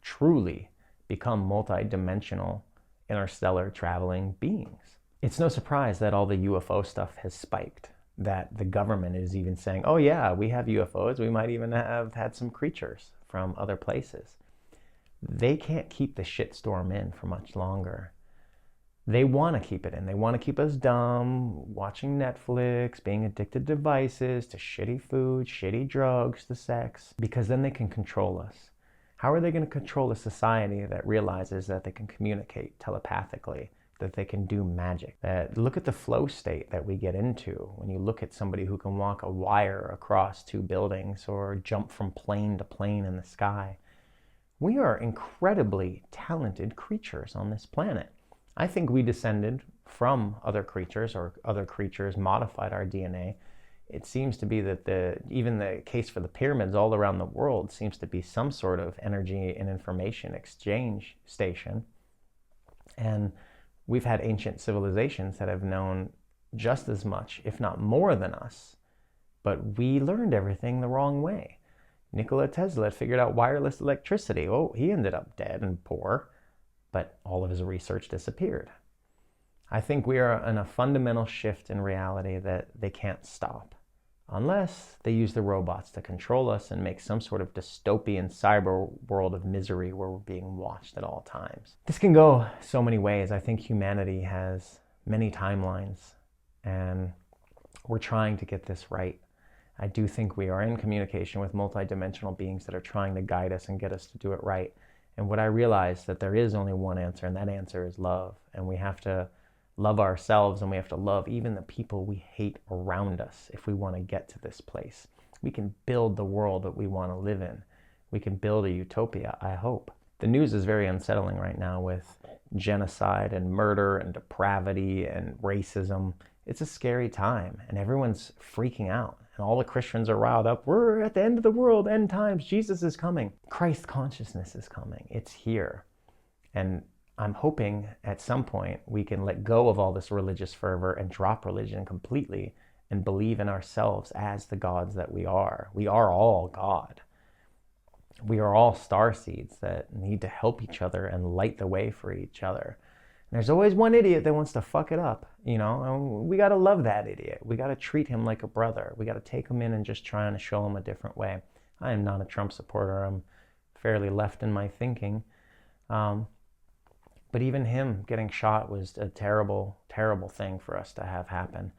truly become multidimensional, interstellar traveling beings. It's no surprise that all the UFO stuff has spiked, that the government is even saying, oh yeah, we have UFOs, we might even have had some creatures from other places. They can't keep the shitstorm in for much longer. They want to keep it in. They want to keep us dumb, watching Netflix, being addicted to devices, to shitty food, shitty drugs, to sex, because then they can control us. How are they going to control a society that realizes that they can communicate telepathically, that they can do magic? Look at the flow state that we get into when you look at somebody who can walk a wire across two buildings or jump from plane to plane in the sky. We are incredibly talented creatures on this planet. I think we descended from other creatures, or other creatures modified our DNA. It seems to be that even the case for the pyramids all around the world seems to be some sort of energy and information exchange station. And we've had ancient civilizations that have known just as much, if not more than us, but we learned everything the wrong way. Nikola Tesla figured out wireless electricity. Oh, he ended up dead and poor, but all of his research disappeared. I think we are in a fundamental shift in reality that they can't stop, unless they use the robots to control us and make some sort of dystopian cyber world of misery where we're being watched at all times. This can go so many ways. I think humanity has many timelines, and we're trying to get this right. I do think we are in communication with multidimensional beings that are trying to guide us and get us to do it right. And what I realize that there is only one answer, and that answer is love. And we have to love ourselves, and we have to love even the people we hate around us if we want to get to this place. We can build the world that we want to live in. We can build a utopia, I hope. The news is very unsettling right now with genocide and murder and depravity and racism. It's a scary time, and everyone's freaking out. And all the Christians are riled up. We're at the end of the world, end times. Jesus is coming. Christ consciousness is coming. It's here. And I'm hoping at some point we can let go of all this religious fervor and drop religion completely and believe in ourselves as the gods that we are. We are all God. We are all starseeds that need to help each other and light the way for each other. There's always one idiot that wants to fuck it up, you know, and we got to love that idiot. We got to treat him like a brother. We got to take him in and just try and show him a different way. I am not a Trump supporter. I'm fairly left in my thinking. But even him getting shot was a terrible, terrible thing for us to have happen.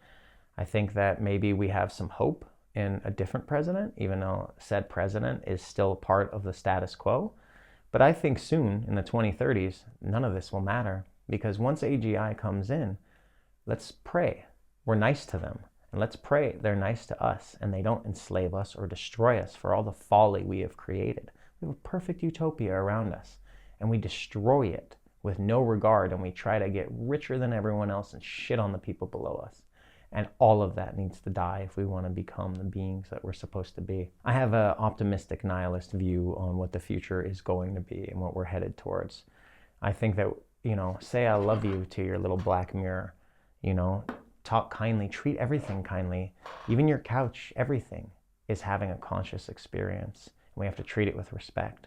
I think that maybe we have some hope in a different president, even though said president is still part of the status quo. But I think soon, in the 2030s, none of this will matter, because once AGI comes in, let's pray we're nice to them. And let's pray they're nice to us and they don't enslave us or destroy us for all the folly we have created. We have a perfect utopia around us, and we destroy it with no regard, and we try to get richer than everyone else and shit on the people below us. And all of that needs to die if we want to become the beings that we're supposed to be. I have an optimistic nihilist view on what the future is going to be and what we're headed towards. I think that, say I love you to your little black mirror, talk kindly, treat everything kindly. Even your couch, everything is having a conscious experience. And we have to treat it with respect.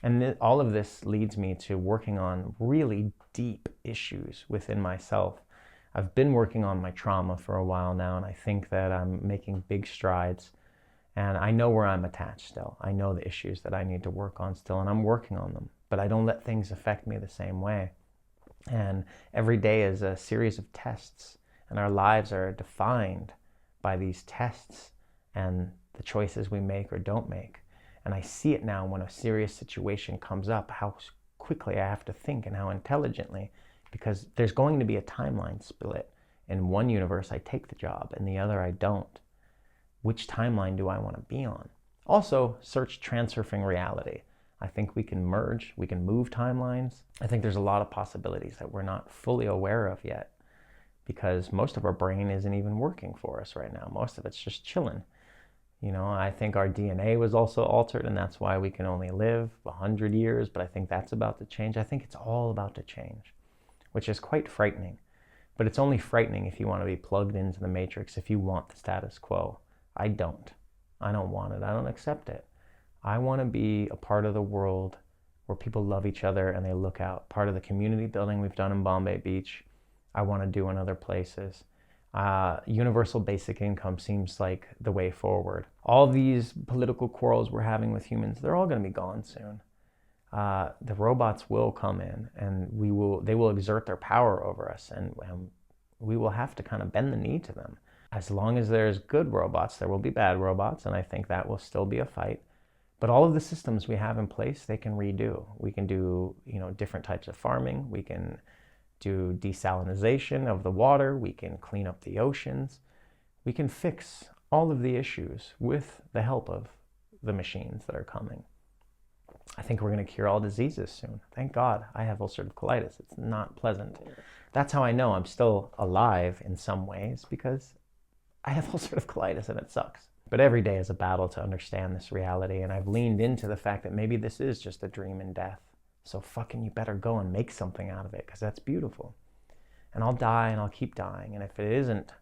And all of this leads me to working on really deep issues within myself. I've been working on my trauma for a while now, and I think that I'm making big strides. And I know where I'm attached still. I know the issues that I need to work on still, and I'm working on them. But I don't let things affect me the same way. And every day is a series of tests, and our lives are defined by these tests and the choices we make or don't make. And I see it now when a serious situation comes up, how quickly I have to think and how intelligently, because there's going to be a timeline split. In one universe, I take the job, in the other, I don't. Which timeline do I want to be on? Also, search transurfing reality. I think we can merge, we can move timelines. I think there's a lot of possibilities that we're not fully aware of yet, because most of our brain isn't even working for us right now. Most of it's just chilling. I think our DNA was also altered, and that's why we can only live 100 years, but I think that's about to change. I think it's all about to change, which is quite frightening. But it's only frightening if you want to be plugged into the matrix, if you want the status quo. I don't. I don't want it. I don't accept it. I want to be a part of the world where people love each other and they look out. Part of the community building we've done in Bombay Beach, I want to do in other places. Universal basic income seems like the way forward. All these political quarrels we're having with humans, they're all going to be gone soon. The robots will come in, and they will exert their power over us, and we will have to kind of bend the knee to them. As long as there's good robots, there will be bad robots, and I think that will still be a fight. But all of the systems we have in place, they can redo. We can do, different types of farming. We can do desalinization of the water. We can clean up the oceans. We can fix all of the issues with the help of the machines that are coming. I think we're going to cure all diseases soon. Thank God I have ulcerative colitis. It's not pleasant. That's how I know I'm still alive in some ways, because I have ulcerative colitis and it sucks. But every day is a battle to understand this reality, and I've leaned into the fact that maybe this is just a dream in death. So fucking you better go and make something out of it, because that's beautiful. And I'll die and I'll keep dying. And if it isn't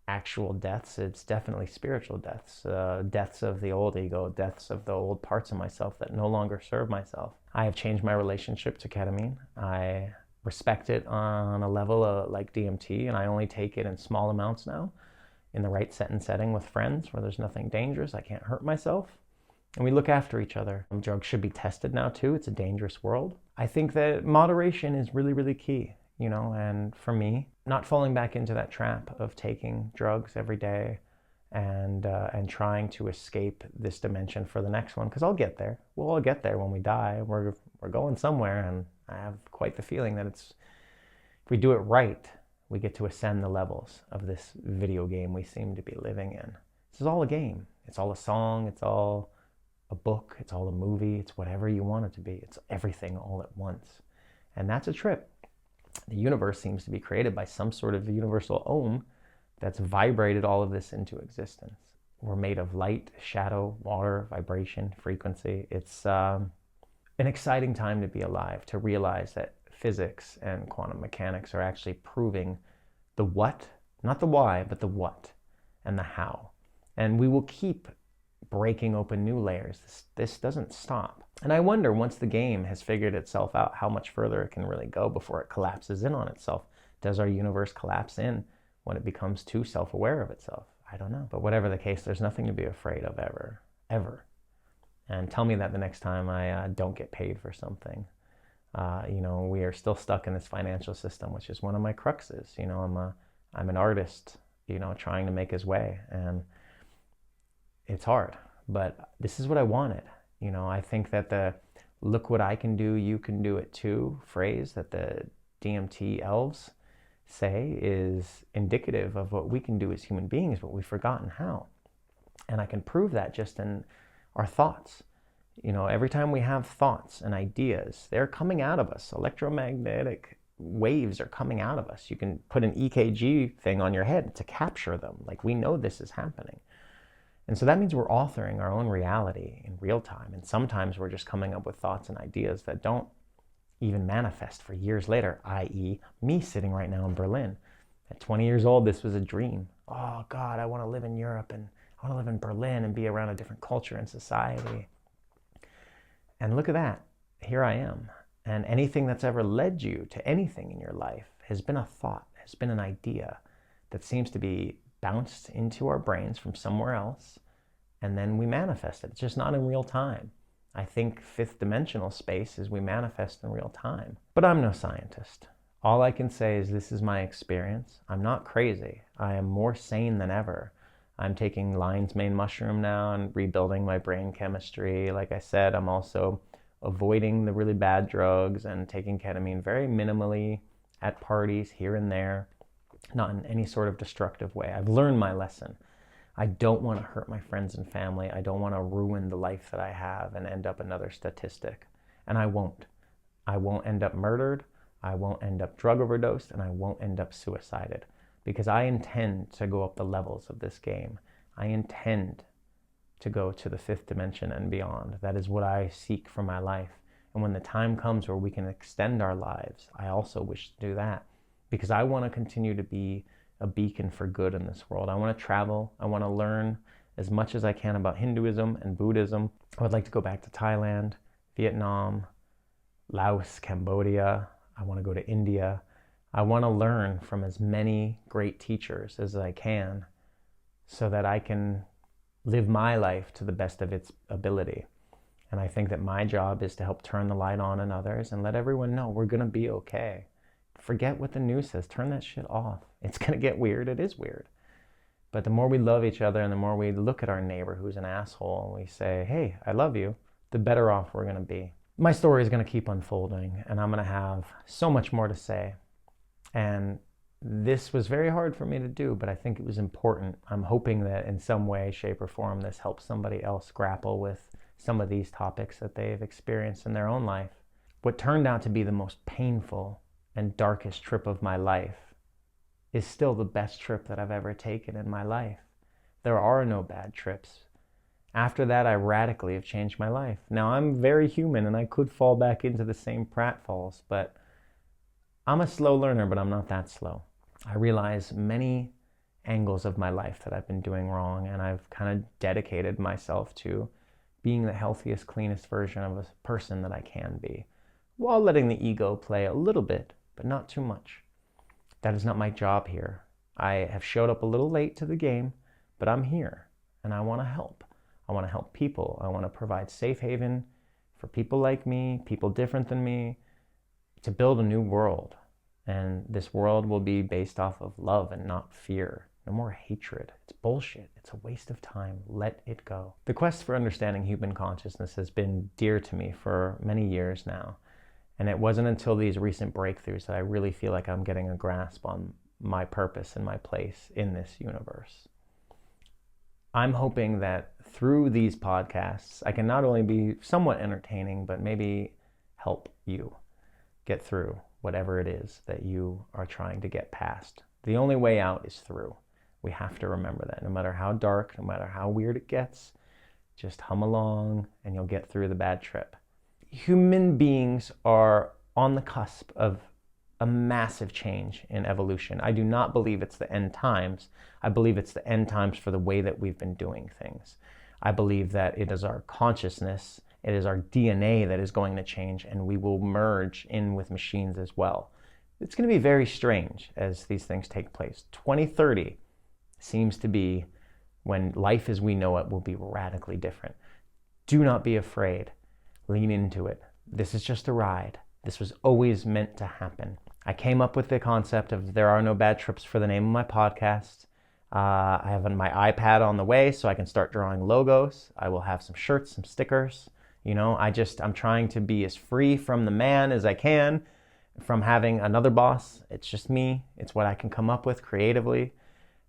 actual deaths, it's definitely spiritual deaths. Deaths of the old ego, deaths of the old parts of myself that no longer serve myself. I have changed my relationship to ketamine. I respect it on a level like DMT, and I only take it in small amounts now, in the right set and setting with friends where there's nothing dangerous. I can't hurt myself. And we look after each other. Drugs should be tested now too. It's a dangerous world. I think that moderation is really, really key, and for me, not falling back into that trap of taking drugs every day and trying to escape this dimension for the next one, because I'll get there. We'll all get there when we die. We're going somewhere, and I have quite the feeling that if we do it right, we get to ascend the levels of this video game we seem to be living in. This is all a game. It's all a song. It's all a book. It's all a movie. It's whatever you want it to be. It's everything all at once. And that's a trip. The universe seems to be created by some sort of universal Om that's vibrated all of this into existence. We're made of light, shadow, water, vibration, frequency. It's an exciting time to be alive, to realize that physics and quantum mechanics are actually proving the what, not the why, but the what and the how. And we will keep breaking open new layers. This doesn't stop. And I wonder, once the game has figured itself out, how much further it can really go before it collapses in on itself. Does our universe collapse in when it becomes too self-aware of itself? I don't know. But whatever the case, there's nothing to be afraid of ever, ever. and tell me that the next time I don't get paid for something. We are still stuck in this financial system, which is one of my cruxes. I'm an artist, trying to make his way, and it's hard, but this is what I wanted. I think that the "look what I can do, you can do it too" phrase that the DMT elves say is indicative of what we can do as human beings, but we've forgotten how. And I can prove that just in our thoughts. Every time we have thoughts and ideas, they're coming out of us. Electromagnetic waves are coming out of us. You can put an EKG thing on your head to capture them. Like, we know this is happening. And so that means we're authoring our own reality in real time. And sometimes we're just coming up with thoughts and ideas that don't even manifest for years later, i.e. me sitting right now in Berlin. At 20 years old, this was a dream. Oh God, I want to live in Europe, and I want to live in Berlin and be around a different culture and society. And look at that, here I am. And anything that's ever led you to anything in your life has been a thought, has been an idea that seems to be bounced into our brains from somewhere else, and then we manifest it. It's just not in real time. I think fifth dimensional space is we manifest in real time. But I'm no scientist. All I can say is this is my experience. I'm not crazy. I am more sane than ever. I'm taking lion's mane mushroom now and rebuilding my brain chemistry. Like I said, I'm also avoiding the really bad drugs and taking ketamine very minimally at parties here and there, not in any sort of destructive way. I've learned my lesson. I don't want to hurt my friends and family. I don't want to ruin the life that I have and end up another statistic. And I won't. I won't end up murdered. I won't end up drug overdosed, and I won't end up suicided, because I intend to go up the levels of this game. I intend to go to the fifth dimension and beyond. That is what I seek for my life. And when the time comes where we can extend our lives, I also wish to do that, because I want to continue to be a beacon for good in this world. I want to travel. I want to learn as much as I can about Hinduism and Buddhism. I would like to go back to Thailand, Vietnam, Laos, Cambodia. I want to go to India. I want to learn from as many great teachers as I can so that I can live my life to the best of its ability. And I think that my job is to help turn the light on in others and let everyone know we're going to be okay. Forget what the news says. Turn that shit off. It's going to get weird. It is weird. But the more we love each other and the more we look at our neighbor who's an asshole and we say, hey, I love you, the better off we're going to be. My story is going to keep unfolding, and I'm going to have so much more to say. And this was very hard for me to do, but I think it was important. I'm hoping that in some way, shape, or form, this helps somebody else grapple with some of these topics that they've experienced in their own life. What turned out to be the most painful and darkest trip of my life is still the best trip that I've ever taken in my life. There are no bad trips. After that, I radically have changed my life. Now, I'm very human and I could fall back into the same pratfalls, but I'm a slow learner, but I'm not that slow. I realize many angles of my life that I've been doing wrong, and I've kind of dedicated myself to being the healthiest, cleanest version of a person that I can be, while letting the ego play a little bit, but not too much. That is not my job here. I have showed up a little late to the game, but I'm here and I want to help. I want to help people. I want to provide safe haven for people like me, people different than me, to build a new world. And this world will be based off of love and not fear. No more hatred. It's bullshit. It's a waste of time. Let it go. The quest for understanding human consciousness has been dear to me for many years now. And it wasn't until these recent breakthroughs that I really feel like I'm getting a grasp on my purpose and my place in this universe. I'm hoping that through these podcasts, I can not only be somewhat entertaining, but maybe help you get through whatever it is that you are trying to get past. The only way out is through. We have to remember that. No matter how dark, no matter how weird it gets, just hum along and you'll get through the bad trip. Human beings are on the cusp of a massive change in evolution. I do not believe it's the end times. I believe it's the end times for the way that we've been doing things. I believe that it is our consciousness, it is our DNA that is going to change, and we will merge in with machines as well. It's going to be very strange as these things take place. 2030 seems to be when life as we know it will be radically different. Do not be afraid. Lean into it. This is just a ride. This was always meant to happen. I came up with the concept of There Are No Bad Trips for the name of my podcast. I have my iPad on the way so I can start drawing logos. I will have some shirts, some stickers. I'm trying to be as free from the man as I can, from having another boss. It's just me. It's what I can come up with creatively.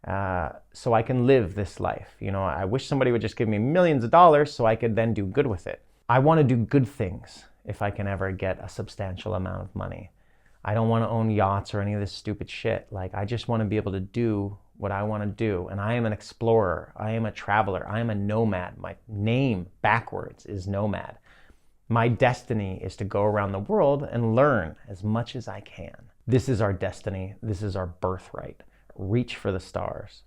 So I can live this life. I wish somebody would just give me millions of dollars so I could then do good with it. I want to do good things if I can ever get a substantial amount of money. I don't want to own yachts or any of this stupid shit. I just want to be able to do what I want to do. And I am an explorer. I am a traveler. I am a nomad. My name backwards is nomad. My destiny is to go around the world and learn as much as I can. This is our destiny. This is our birthright. Reach for the stars.